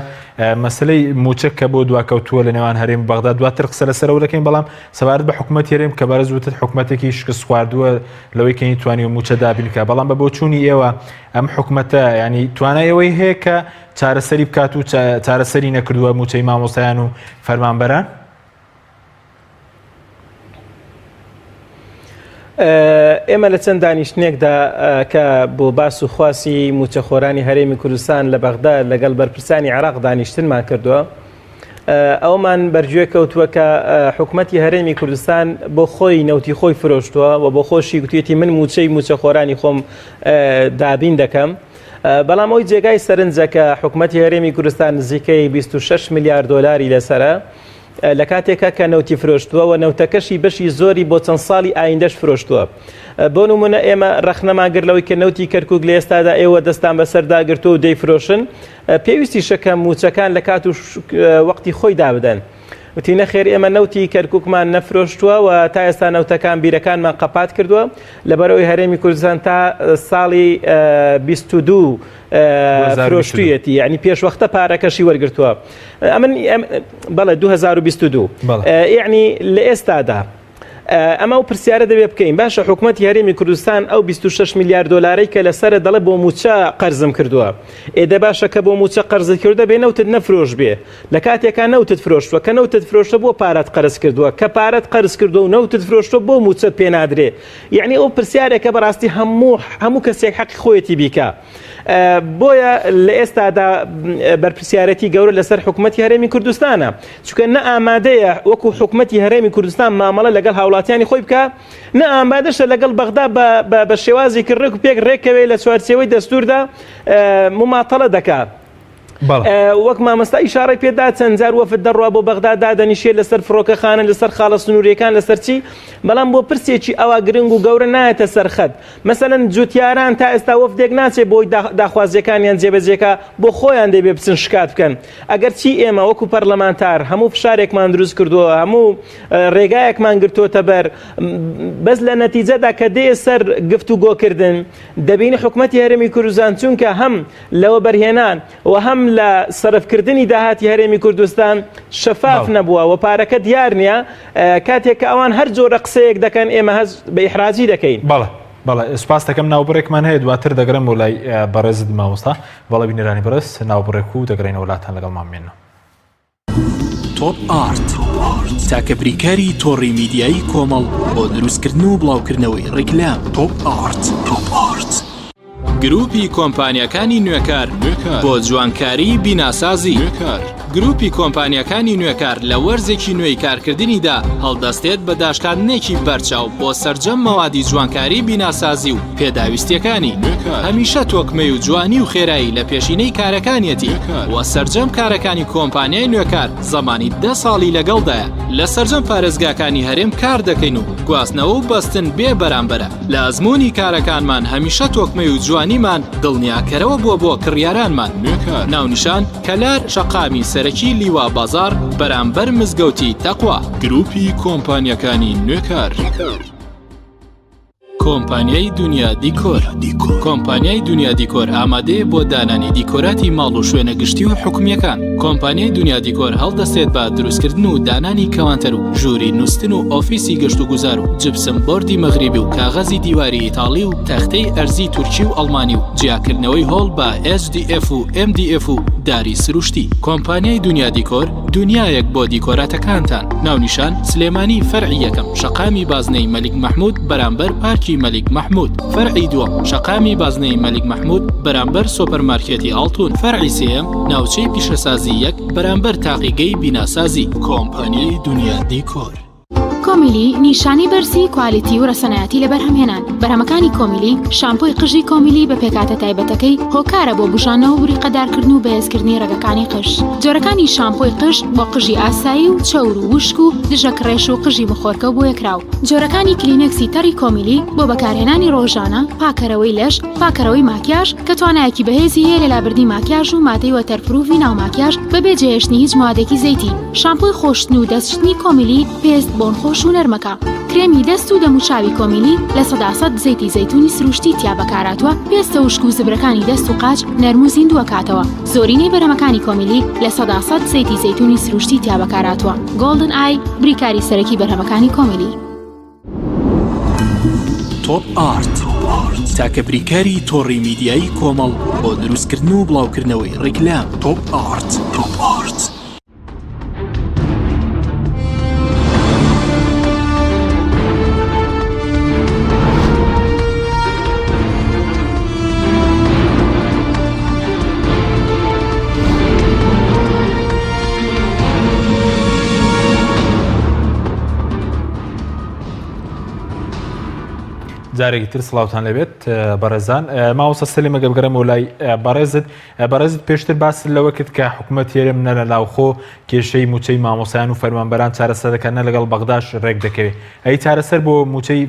مەسلەی موچەک کە بۆ دواکەوتووە لە نێوان هەرێم بەغدا دواتر قسە لەسەرەوە دەکەین بەڵام سەبارەت بە حکوومەت هەرێم کە بەرز وتت حکوومەتێکی شکست خواردووە لەوەی کە توانی و موچە دابینکە بەڵام بە بۆ چوونی ئێوە ئەم حکوومەتە ینی توانای ئەوەی هەیە کە چارەسەری بکات و چارەسەری نەکردووە موچەی مامۆستایان و فەرمانبەران ئێمە لە چەند دانیشتنێکدا کە بۆ باس و خواسی موچەخۆرانی هەرێمی کوردستان لە بەغدا لەگەڵ بەرپرسانی عێراق دانیشتنمان کردووە ئەومان بەرگوێ کەوتووە کە حکوومەتی هەرێمی کوردستان بۆ خۆی نەوتی خۆی فرۆشتووە و بۆ خۆشی گوتوێتی من موچەی موچەخۆرانی خۆم دابین دەکەم بەڵام ئەوی جێگای سەرنجە کە حکوومەتی هەرێمی کوردستان نزیکەی 26 میلیارد دۆلاری لەسرە لە کاتێکە کە نەوتی فرۆشتووە و نەوتەکەشی بەشی زۆری بۆ چەند ساڵی ئایندەش فرۆشتووە بۆ نمونە ئێمە ڕەخنەماگر لەوەی کە نەوتی کەرکووک لە ئێستادا ئێوە دەستان بەسەرداگرتووە و دەیفرۆشن پێویستی شەکەم موچەکان لە کات و وەقتی خۆی دابدەن وتی نەخێر ئێمە نەوتی کەرکووکمان نەفرۆشتووە و تا ئێستا نەوتەکان بیرەکانمان قەپات کردووە لەبەرەوەی هەرێمی کوردستان تا ساڵی 22 فرۆشتویەتی یعنی پێشوەختە پارەکەشی وەرگرتووە بەڵێ 2022 یعنی لە ئێستادا ئەمە و پرسیارە دەبێ بکەین باشە حکوومەتی هەرێمی کوردستان ئەو 26 میلیارد دۆلارەی کە لەسرە دەڵێ بۆ موچە قەرزم کردووە ئێدە باشە کە بۆ موچە قەرزت کردە بێ نەوتت نەفرۆش بێ لە کاتێکا نەوتت فرۆشتووە کە نەوتت فرۆشتە بۆ پارەت قەرز کردووە کە پارەت قەرز کردو و نەوتت فرۆشتە بۆ موچەت پێ نادرێ یعنی ئەو پرسیارێکە بەڕاستی هەموو کەسێک حەقی خۆیەتی بیکە بۆیە لە ئێستادا بەرپرسیارەتی گەورە لەسەر حکوومەتی هەرێمی کوردستانە چونکە نە ئامادەیە وەکو حکوومەتی هەرێمی کوردستان مامەڵە لەگەڵ هاوڵاتیانی خۆی بکە نە ئامادەشە لەگەڵ بەغدا بە شێوازی کردڕێک و پێک ڕێکەوەی لە چوارچێوەی دەستوردا مماتەڵە دەکات وەک مامەستا ئیشارەی پێدا چەند جار وەفد دەڕوا بۆ بەغدا دادەنیشێ لەسەر فڕۆکەخانە لەسەر خاڵە سنووریەکان لەسەر چی بەڵام بۆ پرسێکی ئەوە گرنگ و گەورە نایەتە سەرخەت مەسەلەن جوتیاران تا ئێستا وەفدێک ناچێت بۆی داخوازیەکانیان جێبەجێکە بۆ خۆیان دەبێ بچن شکات بکەن ئەگەر چی ئێمە وەکو پەرلەمانتار هەموو فشارێکمان دروست کردووە هەموو ڕێگایەکمان گرتووەتە بەر بەس لە نەتیجەدا کە دێ سەر گفتوگۆکردن دەبینی حکوومەتی هەرێمی کوردستان چونکە هەم لەوە بەرهێنان و هەم لە سەرفکردنی داهاتی هەرێمی کوردستان شەفاف نەبووە و پارەکە دیار نییە کاتێک کە ئەوان هەر جۆرە قسەیەک دەکەن ئێمە هەز بە ئیحراجی دەکەین بەڵێ سپاس دەکەم ناوبڕێکمان هەیە دواتر دەگەڕێم بۆ لای بەڕێزت مامۆستا بەڵێ بینەرانی بەڕێز ناوبڕێک و دەگەڕێنە وڵاتان لەگەڵمان بێنەوە. تۆپ ئارت تاکە بریکاری تۆڕی میدیایی کۆمەڵ بۆ دروستکردن و بڵاوکردنەوەی ڕیکلام. تۆپ ئارت گروپی کۆمپانیەکانی نوێکار بۆ جوانکاری بیناسازی. گروپی کۆمپانیەکانی نوێکار لە وەرزێکی نوێی کارکردنیدا هەڵدەستێت بە داشکاندنێکی بەرچاو بۆ سەرجەم مەوادی جوانکاری بیناسازی و پێداویستیەکانی. هەمیشە تۆکمەی و جوانی و خێرایی لە پێشینەی کارەکانیەتی وە سەرجەم کارەکانی کۆمپانیای نوێکار زەمانی 10 ساڵی لەگەڵدایە. لە سەرجەم پارێزگاکانی هەرێم کار دەکەین و گواستنەوە و بەستن بێ بەرامبەرە. لە ئەزمموی کارەکانمان هەمیشە تۆکمەی و جوانیمان دڵنیاکەرەوە بووە بۆ کڕیارانمان. ناونیشان کەلار شەقامی سەرەکی لیوا بازار بەرامبەر مزگەوتی تەقوا. گروپی کۆمپانیەکانی نوێکار. کۆمپانیای دنیا دیکۆر. کۆمپانیای دنیا دیکۆر ئامادەیە بۆ دانانی دیکۆراتی ماڵ و شوێنە گشتی و حکومیەکان. کۆمپانیای دنیا دیکۆر هەڵدەستێت بە دروستکردن و دانانی کەوانتەر و ژووری نووسن و ئۆفیسی گەشت و گوزار و جبسم بۆردی مەغریبی و کاغەزی دیواری ئیتاڵی و تەختەی ئەرزی تورکی و ئەڵمانی و جیاکردنەوەی هۆڵ بە SDF و MDF و داری سروشتی. کۆمپانیای دنیا دیکۆر دنیایەک بۆ دیکۆراتەکانتان. ناونیشان سلێمانی فەرعی یەکەم شەقامی بازنەی مەلیک مەحموود بەرامبەر پارکی مەلیک مەحموود. فەرعی دووەم شەقامی بازنەی مەلیک مەحموود بەرامبەر سۆپەرمارکێتی ئاڵتون. فەرعی سێیەم ناوچەی پیشەسازی یەک بەرامبەر تاقیگەی بیناسازی. کۆمپانیای دنیا دیکۆر. کۆمیلی نیشانی بەرزی کوالیتی و ڕەسەنایەتی لە بەرهەمهێنان. بەرهەمەکانی کۆمیلی شامپۆی قژی کۆمیلی بە پێکاتە تایبەتەکەی هۆکارە بۆ بژانەوە و ڕیقەدارکردن و بەهێزکردنی ڕێگەکانی قژ. جۆرەکانی شامپۆی قژ بۆ قژی ئاسایی و چەور و وشک و دژە کڕێش و قژی بخۆرکە بۆ یەکراو. جۆرەکانی کلینەکسی تەڕی کۆمیلی بۆ بەکارهێنانی ڕۆژانە، پاکەرەوەی لەش، پاکەرەوەی ماکیاژ کە توانایەکی بەهێزی هەیە لە لابردنی ماکیاژ و مادەی وەتەرپروفی ناو ماکیاژ بەبێ جێهێشتنی هیچ موادێکی زەیتی. شامپۆی خۆشتن و دەستشتنی کۆمیلی پێست بۆن خۆش و نەرمەکە. کرێمی دەست و دەموچاوی کۆمیلی لە 100% زەیتی زەیتونی سروشتی تیا بەکاراتوە. پێستە وشک و زبرەکانی دەست و قاچ نەرم و زیندووە کاتەوە. زۆرینەی بەرهەمەکانی کۆمیلی لە 100% زەیتی زەیتونی سروشتی تیا بەکاراتوە. گۆڵدن ئای بریکاری سەرەکی بەرهەمەکانی کۆمیلی. تۆپ ئارت تاکە بریکاری تۆڕی میدیایی کۆمەڵ بۆ دروستکردن و بڵاوکردنەوەی ڕیکلام. تۆپ ئارت. جارێکی تر سڵاوتان لەبێت بەڕێزان. ماوەسە سەلیمە گەبگەرەمە و لای بەڕێزت پێشتر باس لەوە کرد کە حکوومەت هێرم نە لە ناوخۆ کێشەی موچەی مامۆسایان و فەرمانبەران چارەسەر دەکەن نە لەگەڵ بەغداش ڕێک دەکەوێت. ئەی چارەسەر بۆ موچەی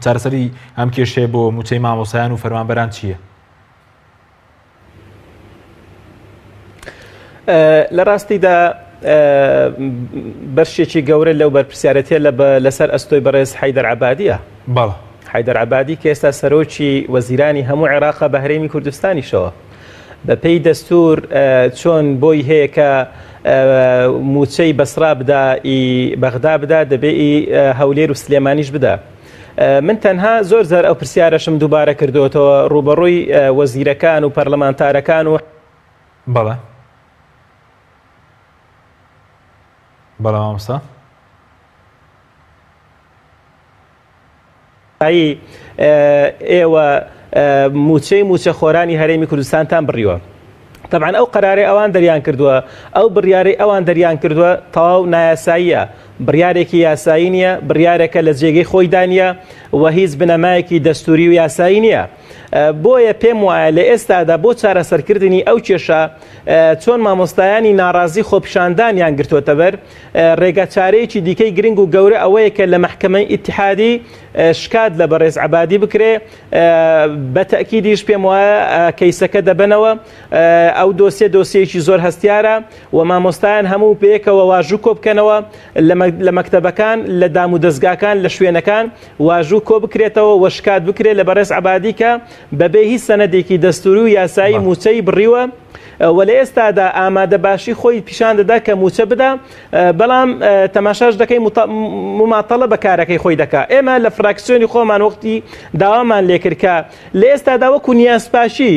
چارەسەری ئەم کێشەیە بۆ موچەی مامۆسایان و فەرمانبەران چییە؟ لە ڕاستیدا بەشێکی گەورە لەو بەرپرسیارەتیە لەسەر ئەستۆی بەڕێز حەیدەر عەبادیە. بەڵێ حەیدەر عەبادی کە ئێستا سەرۆکی وەزیرانی هەموو عێراقە بە هەرێمی کوردستانیشەوە. بەپێی دەستور چۆن بۆی هەیە کە موچەی بەسرا بدا بەغدا بدا دەبێ هەولێر و سلێمانیش بدا. من تەنها زۆر زار ئەو پرسیارەشم دووبارە کردوتەوە ڕوبەڕووی وەزیرەکان و پەرلەمانتارەکان و بەڵێ مامۆستا ئێوە موچە خۆرانی هەرێمی کوردستانتان بڕیوە. طبعا ئەو قەرارەی ئەوان دەریان کردووە، ئەو بڕیارەی ئەوان دەریان کردووە تەواو نایاساییە، بڕیارێکی یاسایی نییە، بڕیارێکە لە جێگەی خۆی دانیە و هیچ بنەمایەکی دەستوری و یاسایی نییە. بۆیە پێم وایە لە ئێستادا بۆ چارەسەرکردنی ئەو کێشە چۆن مامۆستایانی ناڕازی خۆپیشاندانیان گرتوۆتە بەر ڕێگە چارەیەکی دیکەی گرنگ و گەورە ئەوەیە کە لە مەحکەمەی ئیتیحادی شکات لە بەڕێز عەبادی بکرێ. بە تەکیدیش پێم وایە کەیسەکە دەبنەوە. ئەو دۆسیەیەکی زۆر هەستیارە و مامۆستایان هەموو پێکەوە واژوو کۆ بکەنەوە لە مەکتەبەکان، لە دام و دەستگاکان، لە شوێنەکان واژوو کۆ بکرێتەوە و شکات بکرێت لە بەڕێز عەبادی کە بەبێ هیچ سەنەدێکی دەستوری و یاسایی موچەی بڕیوە و لە ئێستادا ئامادە باشی خۆی پیشان دەدا کە موچە بدا بەڵام تەماشاش دەکەی مماتەڵە بە کارەکەی خۆی دەکا ئێمە لە فراکسیۆنی خۆمان وەختی داوامان لێکرد کە لە ئێستادا وەکو نیازپاشی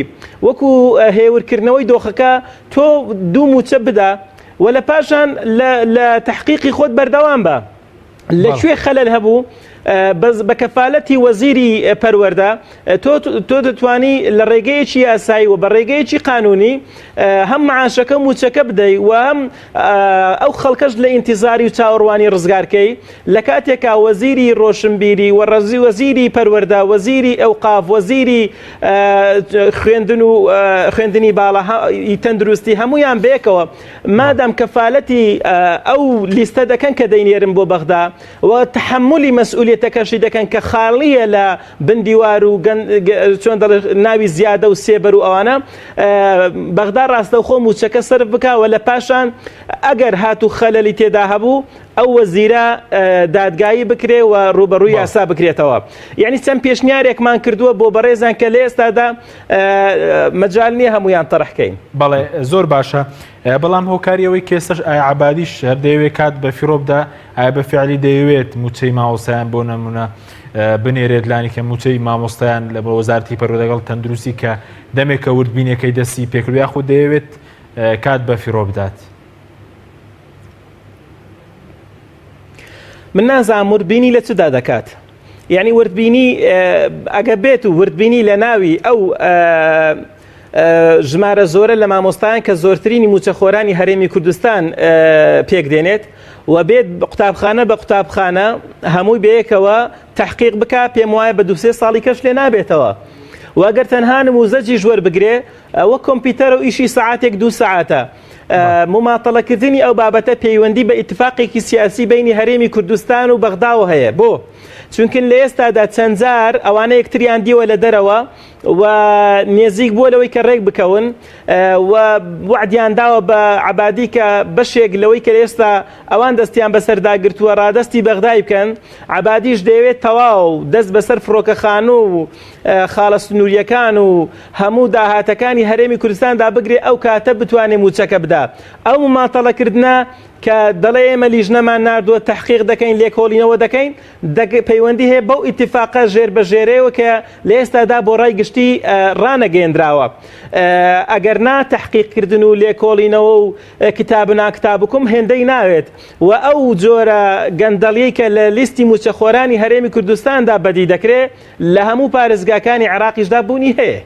وەکو هێورکردنەوەی دۆخەکە تۆ دوو موچە بدا و لە پاشان لە تحقیقی خۆت بەردەوام بە لەکوێ خەلەل هەبوو بە کەفالەتی وەزیری پەروەردە تۆ دەتوانی لە ڕێگەیەکی یاسایی و بە ڕێگەیەکی قانونی هەم معاشەکە موچەکە بدەیت و هەم ئەو خەڵکەش لە ئینتیزاری و چاوەڕوانی ڕزگارکەی لە کاتێکا وەزیری ڕۆشنبیری و وەزیری پەروەردە وەزیری ئەوقاف وەزیری خوێندنی باڵا تەندروستی هەمویان بێکەوە مادام کەفالەتی ئەو لیستە دەکەن کە دەینێرن بۆ بەغدا و تحملی مەسئولیت تەکەشی دەکەن کە خاڵیە لە بندیوار و چۆن ناوی زیادە و سێبەر و ئەوانە بەغدا ڕاستەوخۆ موچەکە سرف بکەوە لە پاشان ئەگەر هاتوو خەلەلی تێدا هەبوو ئەو وەزیرە دادگایی بکرێ و ڕوبەڕووی یاسا بکرێتەوە یعنی چەند پێشنیارێکمان کردووە بۆ بەڕێزان کە لە ئێستادا مەجال نییە هەمویان تەڕحکەین بەڵێ زۆر باشە بەڵام هۆکاریەوەی کێسەش ئایا عەبادیش هەر دەیەوێت کات بە فیرۆبدا ئایا بە فیعلی دەیەوێت موچەی مامۆستایان بۆ نەمونە بنێرێت لانی کە موچەی مامۆستایان لە بە وەزارەتی پەروەردە لەگەڵ تەندروستی کە دەمێکە وردبینەکەی دەستی پێکرد یاخود دەیەوێت کات بە فیرۆ بدات من نازانم وردبینی لە چدا دەکات یعنی وردبینی ئەگە بێت و وردبینی لە ناوی ئەو ژمارە زۆرە لە مامۆستایان کە زۆرترینی موچەخۆرانی هەرێمی کوردستان پێک دێنێت و بێت قوتابخانە بە قوتابخانە هەمووی بەیەکەوە تحقیق بکە پێم وایە بە 2-3 ساڵی کەش لێ نابێتەوە و ئەگەر تەنها نموزەجی ژوەر بگرێ ئەوە کۆمپیوتەر و ئیشی سەعاتێک 2 سەعاتە مماتەڵەکردنی ئەو بابەتە پەیوەندی بە ئیتفاقێکی سیاسی بینی هەرێمی کوردستان و بەغداوە هەیە بۆ چونکە لە ئێستادا چەند جار ئەوانە یەکتریان دیوە لە دەرەوە و نێزیک بۆ لەوەی کە ڕێک بکەون و وعدیان داوە بە عەبادی کە بەشێک لەوەی کە ئێستا ئەوان دەستیان بەسەرداگرتووە ڕادەستی بەغدای بکەن عەبادیش دەیەوێت تەواو دەست بەسەر فڕۆکەخانە و خاڵە سنووریەکان و هەموو داهاتەکانی هەرێمی کوردستاندا بگرێ ئەو کاتە بتوانێت موچەکە بدا ئەو مماتەڵەکردنە کە دەڵێ ئێمە لیژنەمان ناردووە تحقیق دەکەین لێکۆڵینەوە دەکەین پەیوەندی هەیە بەو ئیتیفاقە ژێر بەژێرەوە کە لە ئێستادا بۆ ڕای گشتی ڕانەگەێنراوە ئەگەر نا تحقیقکردن و لێکۆڵینەوە و کتاب ناکتابکم هێندەی ناوێت و ئەو جۆرە گەندەڵیەی کە لە لیستی موچەخۆرانی هەرێمی کوردستاندا بەدی دەکرێت لە هەموو پارێزگاکانی عێراقیشدا بوونی هەیە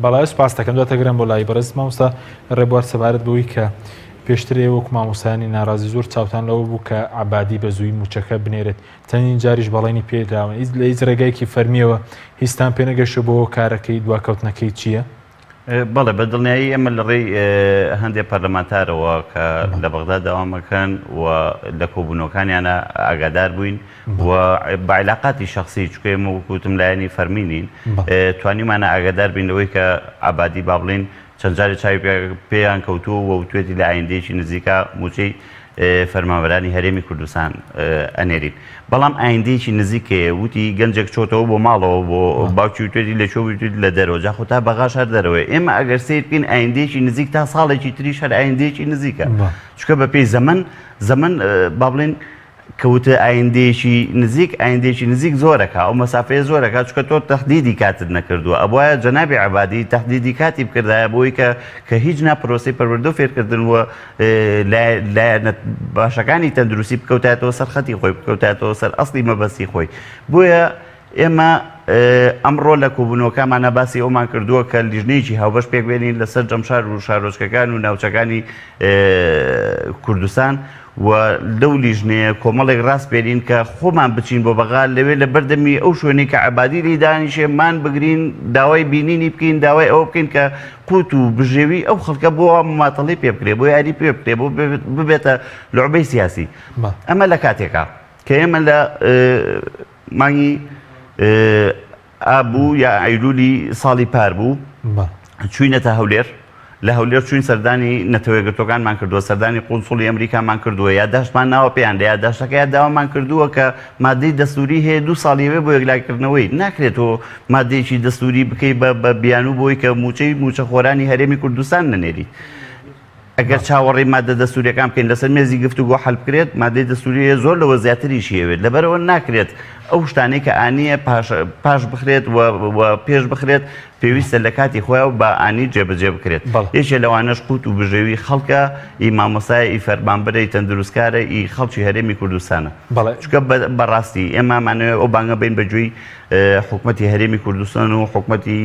بەڵێ سپاس دەکەم دواتەگرم بۆ لای بەڕێز مامۆستا ڕێبوار سەبارەت بەوەی کە پێشترێ وەکو مامۆستایانی ناڕازی زۆر چاوتان لەوە بوو کە عەبادی بە زووی موچەکە بنێرێت چەندین جاریش بەڵێنی پێدراوە لە هیچ ڕێگایەکی فەرمیەوە هیچتان پێ نەگەشتە بۆ کارەکەی دواکەوتنەکەی چییە؟ بەڵێ بە دڵنیایی ئەمە لە ڕێی هەندێک پەرلەمانتارەوە کە لە بەغدا داوامەکەن و لە کۆبوونەوەکانیانە ئاگادار بووین و بەعیلاقاتی شەخسی چکە ئێمە وەکوتم لایەنی فەرمینین توانیمانە ئاگادار بین لەوەی کە عەبادی با بڵێن چەند جارێ چاوی پێیان کەوتووە و توێتی لە ئایندەیەکی نزیکە موچەی فەرمانبەرانی هەرێمی کوردستان ئەنێرین بەڵام ئایندەیەکی نزیکەیە وتی گەنجێک چۆتەوە بۆ ماڵەوە بۆ باوکی وتێتی لە چۆ وتێت لە دەرەوە جا خۆ تا بەغاش هەر دەرەوەی ئێمە ئەگەر سیر بکەین ئایندەیەکی نزیک تا ساڵێکی تریش هەر ئایندەیەکی نزیکە چونکە بەپێی زەمن با بڵێن کەوتە ئایندەیەکی نزیک زۆرەکە ئەو مەسافەیە زۆرەکە چونکە تۆ تەحدیدی کاتت نەکردووە ئەوایە جەنابی عەبادی تەحدیدی کاتی بکردایە بۆی کە هیچ پرۆسی پەروەردە و فێرکردن وە لایەنە باشەکانی تەندروستی بکەوتایەتەوە سەر خەتی خۆی بکەوتایەتەوە سەر ئەسڵی مەبەستی خۆی بۆیە ئێمە ئەمڕۆ لە کۆبوونەوەکانمانە باسی ئەومان کردووە کە لیژنەیەکی هاوبەش پێکبێنین لەسەر جەمشار و شارۆچکەکان و ناوچەکانی کوردستان و لەو لیژنەیە کۆمەڵێک ڕاست بێنین کە خۆمان بچین بۆ بەغا لەوێ لە بەردەمی ئەو شوێنی کە عەبادی لی دانیشێمان بگرین داوای بینینی بکەین داوای ئەوە بکەین کە قوت و بژێوی ئەو خەڵکە بۆ مماتەڵەی پێ بکرێ بۆ یاری پێ بکرێ بۆ ببێتە لوعبەی سیاسی ئەمە لە کاتێکە کە ئێمە لە مانگی ئابوو یا ئەیلولی ساڵی پار بوو چووینەتە هەولێر لە هەولێر چوین سەردانی نەتەوەیەگرتوەکانمان کردووە، سەردانی قونسوڵی ئەمریکامان کردووە، یا داشتمان ناوە پێیان لە یادداشتەکە یادداوامان کردووە کە مادەی دەستوری هەیە 2 ساڵیوێ بۆ یەکلایکردنەوەی ناکرێتەوە مادەیەکی دەستوری بکەی بە بیانوو بۆی کە موچەی موچەخۆرانی هەرێمی کوردستان نەنێری. ئەگەر چاوەڕێی مادە دەستوریەکان بکەین لەسەر مێزی گفتوگۆ حەل بکرێت مادەی دەستوری زۆر لەوە زیاتریش هەیەوێت، لەبەرەوە ناکرێت ئەو شتانەی کە ئانیە پاش بخرێت و پێش بخرێت پێویستە لە کاتی خۆیان بە ئانی جێبەجێ بکرێت. یەکێ لەوانەش قوت و بژێوی خەڵکە ئی مامۆسای ئی فەرمانبەرەی تەندروستکارە ئی خەڵکی هەرێمی کوردستانە. چونکە بەڕاستی ئێمەمانەوە ئەو بانگە بین بەجووی حکوومەتی هەرێمی کوردستان و حکوومەتی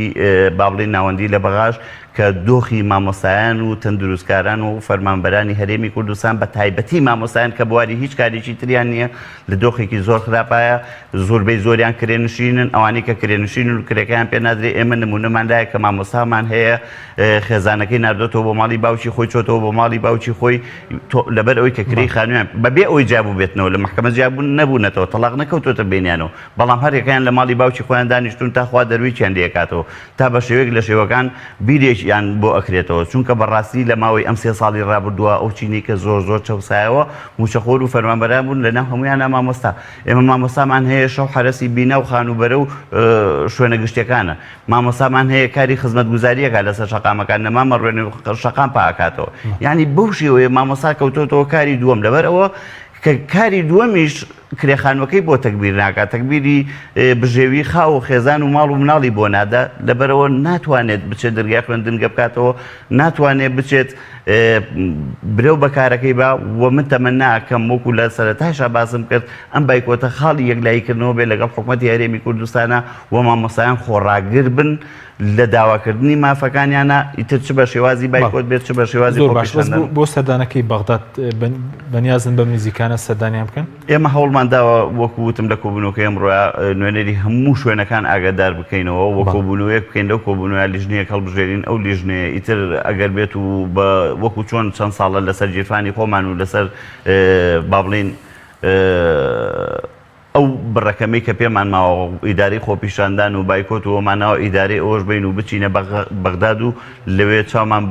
بابڵی ناوەندی لە بەغاش کە دۆخی مامۆسایان و تەندروستکاران و فەرمانبەرانی هەرێمی کوردستان بە تایبەتی مامۆسایان کە بواری هیچ کارێکی تریان نییە لە دۆخێکی زۆر خراپایە، زۆربەی زۆریان کرێنشینن، ئەوانەی کە کرێنشین و کرێکیان پێ نادرێ. ئێمە نمونەمان لایە کە مامۆسامان هەیە خێزانەکەی نردۆتەوە بۆ ماڵی باوکی خۆی، چۆتەوە بۆ ماڵی باوکی خۆی لەبەر ئەوەی کە کری خانوویان بەبێ ئەوی جیابوو بێتنەوە لە محکەمە جیابوون نەبوونەتەوە، تەلاق نەکەوتۆتە بینیانەوە، بەڵام هەرێکیان لە ماڵی باوکی خۆیان دانیشتون تاخوا دەرویچیان لێکاتەوە تا بە شێوەیەک لە شێوەکان بیرێکیان بۆ ئەکرێتەوە. چونکە بەڕاستی لە ماوەی ئەم 3 ساڵی ڕابردووە ئەو چینی کە زۆر چەوسایەوە موچەخۆر و فەرمانبەران بوون لەناو هەمویانە مامۆستا. ئێمە مامۆستامان هەیە شەو حرەسی بینە و خانوبەرە و شوێنە گشتەکانە، مامۆستامان هەیە کاری خزمەتگوزاریەکە لەسەر شەقامەکان نەمامە ڕوێنە شەقام پاکاتەوە. یعنی بەو شێوەیە مامۆستا کەوتۆتەوە کاری دووەم. لەبەر ئەوە کە کاری دووەمیش کرێخانوەکەی بۆ تەکبیر ناکات، تەکبیری بژێوی خاو و خێزان و ماڵ و مناڵی بۆ نادا، لەبەرەوە ناتوانێت بچێت دەرگای خوێندنگە بکاتەوە، ناتوانێت بچێت برێو بەکارەکەی با و من تەمەناکەم وەکو لە سەرەتاشا باسم کرد ئەم بایکۆتە خاڵی یەکلاییکردنەوە بێ لەگەڵ حکوومەتی هەرێمی کوردستانە و مامۆستایان خۆڕاگر بن لە داواکردنی مافەکانیانە، ئیتر چ بە شێوازی بایکۆت بێت چ بە شێوازی بۆ سەردانەکەی بەغداد بەنیازن بە میزیکانە سەردانیان بکەن. ئێمە هەوڵمان داوە وەکو وتم لە کۆبوونەوەکە ئەمڕۆ نوێنەری هەموو شوێنەکان ئاگادار بکەینەوە وە کۆبوونەوەیەک بکەین لەو کۆبوونەوە لیژنەیەک هەڵبژێرین. ئەو لیژنەیە ئیتر ئەگەر بێت و وەکو چۆن چەند ساڵە لەسەر جیرفانی خۆمان و لەسەر بابڵین ئەو بڕەکەمەی کە پێمان ماوە ئیداری خۆپیشاندان و بایکۆت و ئەمانەوە ئیداری ئەوەش بین و بچینە بەغداد و لەوێ چاومان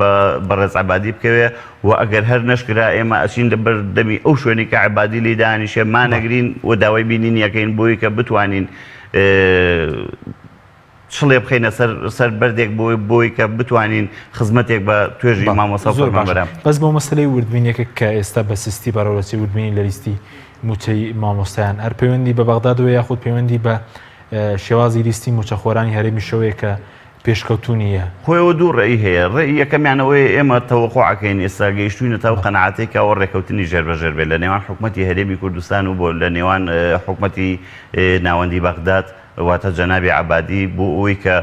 بە ڕێزعەبادی بکەوێ و ئەگەر هەر نەشکرا ئێمە ئەچین لە بەردەمی ئەو شوێنی کە عەبادی لێ دانیشێ مانەگرین و داوای بینین یەکەین بۆی کە بتوانین چڵێ بخینە سەر بەردێک بۆی کە بتوانین خزمەتێک بە توێژی مامۆستا و فەرمانبەران. بەس بۆ مەسەلەی وردبینیەکە کە ئێستا بە سیستی بەڕێوەچی وردبینی لە لیستی موچەی مامۆستایان هەر پەیوەندی بە بەغدادەوە یاخود پەیوەندی بە شێوازی لیستی موچەخۆرانی هەرێمی شەوەیە کە پێشکەوتونیە. خۆیەوە دوو ڕێی هەیە. ڕێی یەکەمیانەوەی ئێمە تەوەقوعەکەین ئێستا گەیشتوینە تا قەنەعاتێکە ئەوە ڕێکەوتنی ژێربەژێر بێت لە نێوان حکوومەتی هەرێمی کوردستان و بۆ لە نێوان حکوومەتی ناوەندی بەغداد واتە جەنابی عەبادی بۆ ئەوەی کە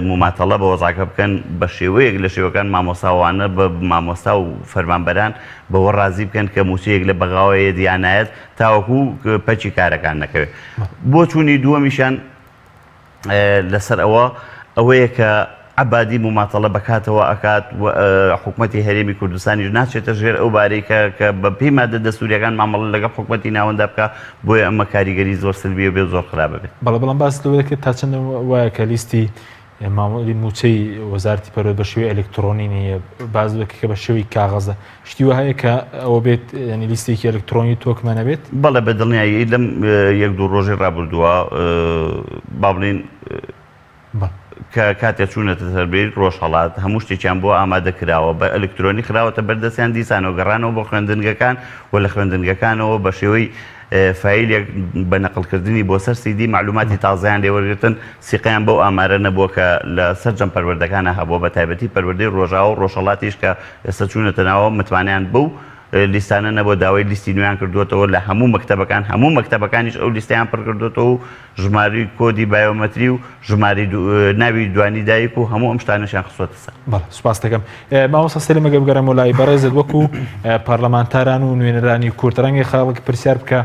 مماتەڵە بە وەزعەکە بکەن بە شێوەیەک لە شێوەکان مامۆستاوانە بە مامۆستا و فەرمانبەران بەوە ڕازی بکەن کە موچەیەک لە بەغاوەیە دیانایەت تاوەکو پەچی کارەکان نەکەوێت. بۆ چوونی دووەمیشان لەسەر ئەوەیە کە عەبادی مماتەڵە بکاتەوە ئەکات حکوومەتی هەرێمی کوردستانیش ناچێتە ژێر ئەو بارەی کە بە پێی مادە دەستوریەکان مامەڵە لەگەڵ حکوومەتی ناوەندا بکە بۆیە ئەمە کاریگەری زۆر سلبیە بێ زۆر خراپە بێت. بەڵام باس لەوەیەکە تا چەندە وایە کە لیستی مامەڵی موچەی وەزارەتی پەروەردە بە شێوەی ئەلکترۆنی نیە، بازوەکە کە بە شێوەی کاغەزە، شتی وە هەیە کە ئەوە بێت ینی لیستێکی ئەلکترۆنی تۆکمانە بێت؟ بەڵێ بە دڵنیایی لەم یەک دوو ڕۆژی ڕابردووە بابڵین کە کاتێک چوونەتە سەربیر ڕۆژهەڵات هەموو شتێکیان بۆ ئامادەکراوە بە ئەلکترۆنی خراوەتە بەردەستیان دیسانەوە گەڕانەوە بۆ خوێندنگەکان و لە خوێندنگەکانەوە بە شێوەی فایلێک بە نەقڵکردنی بۆ سەر سیدی معلوماتی تازەیان لێوەرگرتن سیقیان بەو ئامارە نەبووە کە لە سەرجەم پەروەردەکانە هەبووە بە تایبەتی پەروەردەی ڕۆژاوە و ڕۆژهەڵاتیش کە ئێستا چوونەتە ناوە متمانیان بەو لیستانە نەبوو داوای لیستی نوێیان کردوێتەوە لە هەموو مەکتەبەکانیش ئەو لیستیان پڕ کردوێتەوە و ژماری کۆدی بایۆمەتری و ژماری ناوی دوانی دایک و هەموو ئەم شتانەشیان خستووەتە سەر. بەڵێ سوپاس دەکەم. مامۆستا سەلیمە گەبگەرم وڵای بەڕێزت وەکو پەرلەمانتاران و نوێنەرانی کورد ڕەنگی خەڵک پرسیار بکە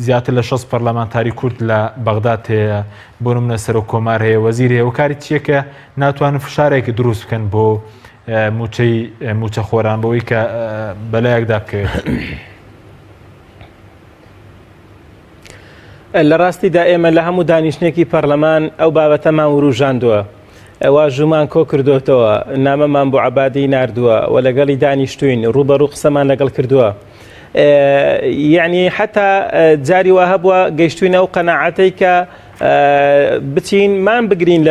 زیاتر لە 6 پەرلەمانتاری کورد لە بەغداد هەیە، بۆ نمونە سەرۆک کۆمار هەیە، وەزیر هەیە و کاری چیەکە ناتوانن فشارێکی دروست بکەن بۆ موچە خۆران بەوەی کە بەلایەکدا بکەوێت؟ لە ڕاستیدا ئێمە لە هەموو دانیشتێکی پەرلەمان ئەو بابەتەمان وروژاندووە وا ژوومان کۆ کردوتەوە نامەمان بۆ عەبادی ناردووە و لەگەڵی دانیشتوین ڕوبەڕوو قسەمان لەگەڵ کردووە یعنی حتا جاری وا هەبووە گەیشتوینە و قەناعەتەی کە بچین مان بگرین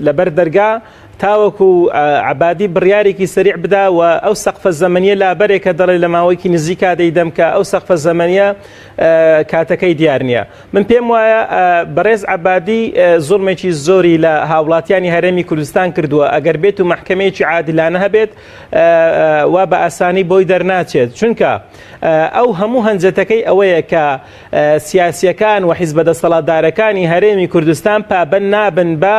لەبەر دەرگا تاوەکو عەبادی بڕیارێکی سریع بدا و ئەو سەقفە زەمەنیە لابەرێکە دەڵێ لە ماوەیەکی نزیک دەیدەم کە ئەو سەقفە زەمەنیە کاتەکەی دیار نییە. من پێم وایە بەڕێز عەبادی زوڵمێکی زۆری لە هاوڵاتیانی هەرێمی کوردستان کردووە ئەگەر بێت و مەحکەمەیەکی عادلانە هەبێت وا بە ئاسانی بۆی دەرناچێت چونکە ئەو هەموو هەنجەتەکەی ئەوەیە کە سیاسیەکان و حیزبە دەسەڵاتدارەکانی هەرێمی کوردستان پابەن نابن بە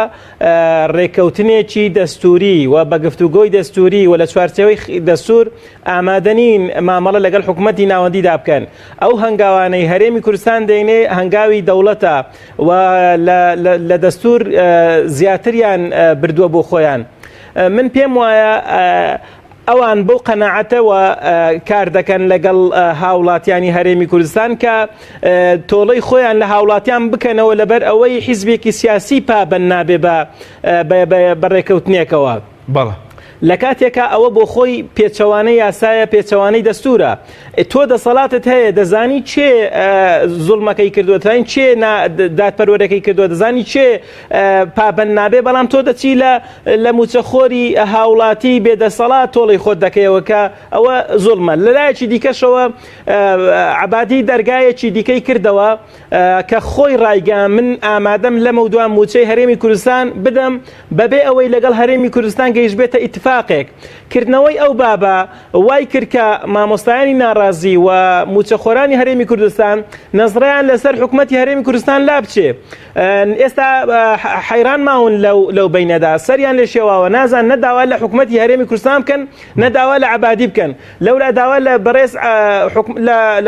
ڕێکەوتنێکی دەستوری و بە گفتوگۆی دەستوری و لە چوارچێوەی دەستور ئامادەنین مامەڵە لەگەڵ حکوومەتی ناوەندیدا بکەن. ئەو هەنگاوانەی هەرێمی کوردستان دەینێ هەنگاوی دەوڵەتە و لە دەستور زیاتریان بردووە بۆ خۆیان. من پێم وایە ئەوان بۆ قەناعەتەوە کار دەکەن لەگەڵ هاوڵاتیانی هەرێمی کوردستان کە تۆڵەی خۆیان لە هاوڵاتیان بکەنەوە لەبەر ئەوەی حیزبێکی سیاسی پابەن نابێ بە ڕێکەوتنێکەوە. بەڵێ لە کاتێکە ئەوە بۆ خۆی پێچەوانەی یاسایە پێچەوانەی دەستورە تۆ دەسەڵاتت هەیە دەزانی چێ زوڵمەکەی کردووە دەزانی چێ دادپەروەرەکەی کردووە دەزانی چێ پابەن نابێ بەڵام تۆ دەچی لە موچەخۆری هاوڵاتی بێدەسەڵات تۆڵی خۆت دەکەیەوە کە ئەوە زوڵمە. لەلایەکی دیکەشەوە عەبادی دەرگایەکی دیکەی کردەوە کە خۆی ڕایگا من ئامادەم لەمە دوام موچەی هەرێمی کوردستان بدەم بەبێ ئەوەی لەگەڵ هەرێمی کوردستان گەیشت بێتە ئیتفاقێک. کردنەوەی ئەو بابە وای کرد کە مامۆستایانی ناڕازی و موچەخۆرانی هەرێمی کوردستان نەزڕیان لەسەر حکوومەتی هەرێمی کوردستان لا بچێ. ئێستا حەیران ماون لەو بینەدا سەریان لێ شێواوە نازان نەداوا لە حکوومەتی هەرێمی کوردستان بکەن نەداوا لە عەبادی بکەن. لەولا داوا لە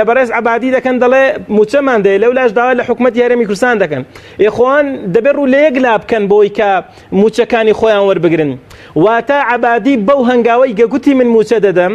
بەڕێز عەبادی دەکەن دەڵێ موچەمان دێ لەولاش داوا لە حکوومەتی هەرێمی کوردستان دەکەن. ئێخۆن دەبێت ڕوو لە یەک لا بکەن بۆی کە موچەکانی خۆیان وەربگرن. واتە عەبادی بەو هەنگاوەی گەگوتی من موچە دەدەم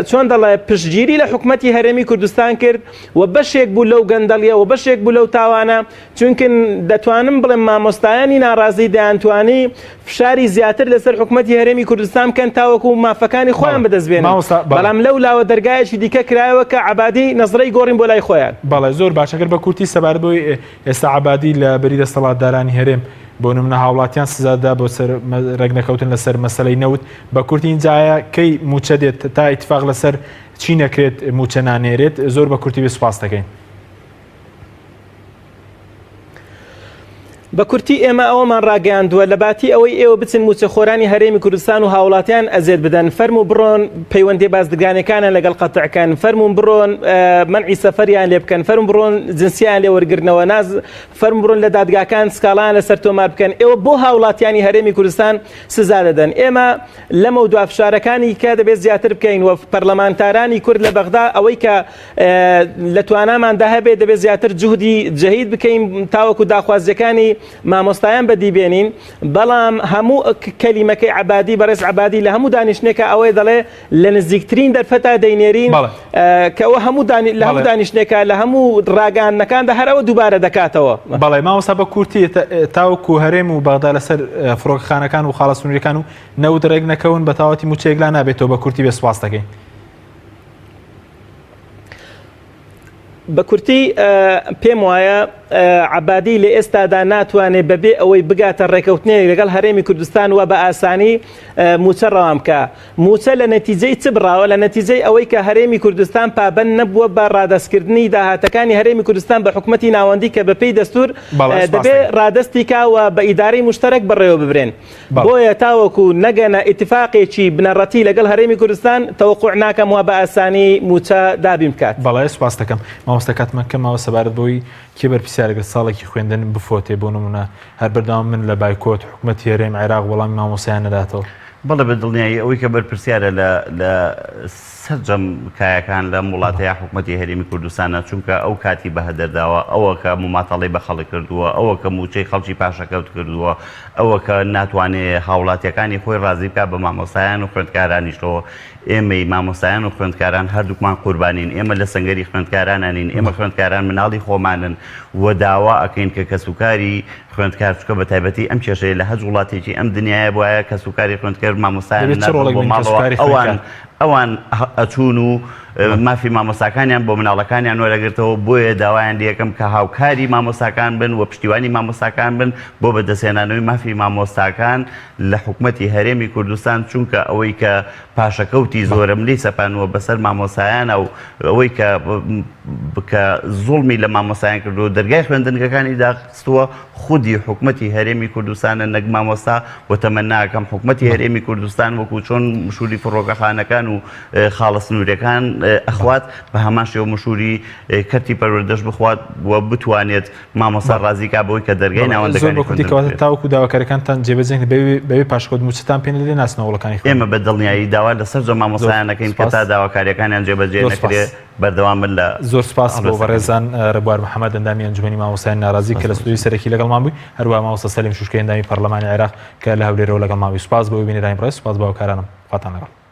چۆن دەڵێ پشتگیری لە حکوومەتی هەرێمی کوردستان کرد و بەشێک بوو لەو گەندەڵیە و بەشێک بوو لەو تاوانە چونکە دەتوانم بڵێم مامۆستایانی ناڕازی دەیانتوانی فشاری زیاتر لەسەر حکوومەتی هەرێمی کوردستان بکەن تاوەکو مافەکانی خۆیان بەدەستبێنن بەڵام لەو لاوە دەرگایەکی دیکە کرایەوە کە عەبادی نەزڕەی گۆڕین بۆ لای خۆیان. بەڵێ زۆر باشەکرد بە کورتی سەبارەت بۆی ئێستا عەبادی لە بەری دەسەڵاتدارانی هەرێم بۆ نمونە هاوڵاتیان سزادا بۆ ڕێگنەکەوتن لەسەر مەسەلەی نەوت بە کورتی اینجایە کەی موچە دێت تا ئیتفاق لەسەر چی نەکرێت موچە نانێرێت زۆر بە کورتی سوپاس دەکەین. بە کورتی ئێمە ئەوەمان ڕاگەاندووە لە باتی ئەوەی ئێوە بچن موچەخۆرانی هەرێمی کوردستان و هاوڵاتیان ئەزێت بدەن فەرمو بڕۆن پەیوەندی بازرگانەکانیان لەگەڵ قەتعکەن فەرمون بڕۆن مەنعی سەفەریان لێ بکەن فەرمون بڕۆن جنسیان لێ وەرگرنەوە فەرمون بڕۆن لە دادگاکان سکاڵان لەسەر تۆمار بکەن. ئێوە بۆ هاوڵاتیانی هەرێمی کوردستان سزا دەدەن. ئێمە لەمە و دوافشارەکانی کە دەبێت زیاتر بکەین و پەرلەمانتارانی کورد لە بەغدا ئەوەی کە لە تواناماندا هەبێت دەبێت زیاتر جوهدی جەهید بکەین تاوەکو داخوازیەکانی مامۆستایان بەدیبێنین بەڵام هەموو کەلیمەکەی عەبادی بەڕێز عەبادی لە هەموو دانیشتێکە ئەوەی دەڵێ لە نزیکترین دەرفەتا دەینێرین کەەوە هەموو دانیشتێکە لە هەموو ڕاگەاندنەکاندا هەرەوە دووبارە دەکاتەوە. بەڵێ مامۆستا بە کورتی تاوەکو هەرێم و بەغدا لەسەر فڕۆکەخانەکان و خاڵە سنووریەکان و نەوت ڕێک نەکەون بە تاوەتی موچەیەک لا نابێتەوە بە کورتی بێ سوپاس دەکەین. بە کورتی پێم وایە عەبادی لە ئێستادا ناتوانێت بەبێ ئەوەی بگاتە ڕێکەوتنێک لەگەڵ هەرێمی کوردستان و بە ئاسانی موچە ڕەوام بکە. موچە لە نەتیجەی چ بڕاوە لە نەتیجەی ئەوەی کە هەرێمی کوردستان پابەن نەبووە بە ڕادەستکردنی داهاتەکانی هەرێمی کوردستان بە حکوومەتی ناوەندی کە بەپێی دەستور دەبێت ڕادەستی کاوە بە ئیدارەی مشتەرەک بڕێوە ببرێن. بۆیە تاوەکو نەگەنە ئیتفاقێکی بنەڕەتی لەگەڵ هەرێمی کوردستان تەوەقوع ناکەم وە بە ئاسانی موچە دابین بکات. بەڵێ سوپاس دەکەم. مامۆستا کاتمەکەمەوە سەبارەت بۆی کێبەر پرسیارەگە ساڵێکی خوێندن بفۆتێ بۆ نمونە هەر بەردەوام من لە بایکۆت حکوومەتی هەرێم عێراق وەڵامی مامۆسایان نەداتەوە. بەڵێ بە دڵنیایی ئەوەی کە بەرپرسیارە لە سەرجەم کایەکان لە وڵاتەیە حکوومەتی هەرێمی کوردستانە چونکە ئەو کاتی بەهەدەرداوە ئەوە کە مماتەڵەی بە خەڵک کردووە ئەوە کە موچەی خەڵکی پاشەکەوت کردووە ئەوە کە ناتوانێت هاوڵاتیەکانی خۆی ڕازی بکات بە مامۆسایان و خوێندکارانیشەوە. ئێمەی مامۆسایان و خوێندکاران هەردووکمان قوربانین ئێمە لە سەنگەری خوێندکارانانین ئێمە خوێندکاران مناڵی خۆمانن و داوا ئەکەین کە کەسوکاری خوێندکار چکە بە تایبەتی ئەم کێشەیە لە هەج وڵاتێکی ئەم دنیاە بواە کە سوکاری خوێندکار مامۆستایان ئەوان ئەچوون و مافی مامۆساکانیان بۆ مناڵەکانیان وەرەگرتەوە بۆیە داوایان دیەکەم کە هاوکاری مامۆساکان بن و پشتیوانی مامۆساکان بن بۆ بەدەستێنانەوەی مافی مامۆستاکان لە حکوومەتی هەرێمی کوردستان چونکە ئەوەی کە پاشەکەوتی زۆرم لی سەپانوە بەسەر مامۆسایانە و ئەوەی کە زوڵمی لە مامۆسایان کردو دەرگای خوێندنگەکانی داخستووە خودی حکوومەتی هەرێمی کوردستانە نەک مامۆستا و تەمەناکەم حکوومەتی هەرێمی کوردستان وەکو چۆن مشوری فڕۆکەخانەکان و خاڵە سنوورەکان ئەخوات بە هەمان شێوە مشوری کەرتی پەروەردەش بخوات و بتوانێت مامۆستا ڕازیکا بەوەی کە دەرگای ناوەندەکانی تاوەکو داواکاریەکانتان جێبەجێ بەوێ پاشکۆت موچتان پێ لێ ناسنەوەڵەکانی ئێمە بە دڵنیایی داوا لەسەر جە مامۆسایانەکەین کە تا داواکاریەکانیان جێبەجێ نەکرێت بەردەوام لە زۆر سپاس بۆ بەڕێزان ڕێبوار محەممەد ئەندامی ئەنجومەنی مامۆسایان ناڕازی کە لە ستودیۆی سەرەکی لەگەڵمان بووی هەروە مامۆستا سەلیم شوشکەی ئەندامی پەرلەمانی عێراق کە لە هەولێرەوە لەگەڵ ماوی سپاس بۆ بینێرانی ڕێز سپاس بۆ کارانم خواتان لەگەڵ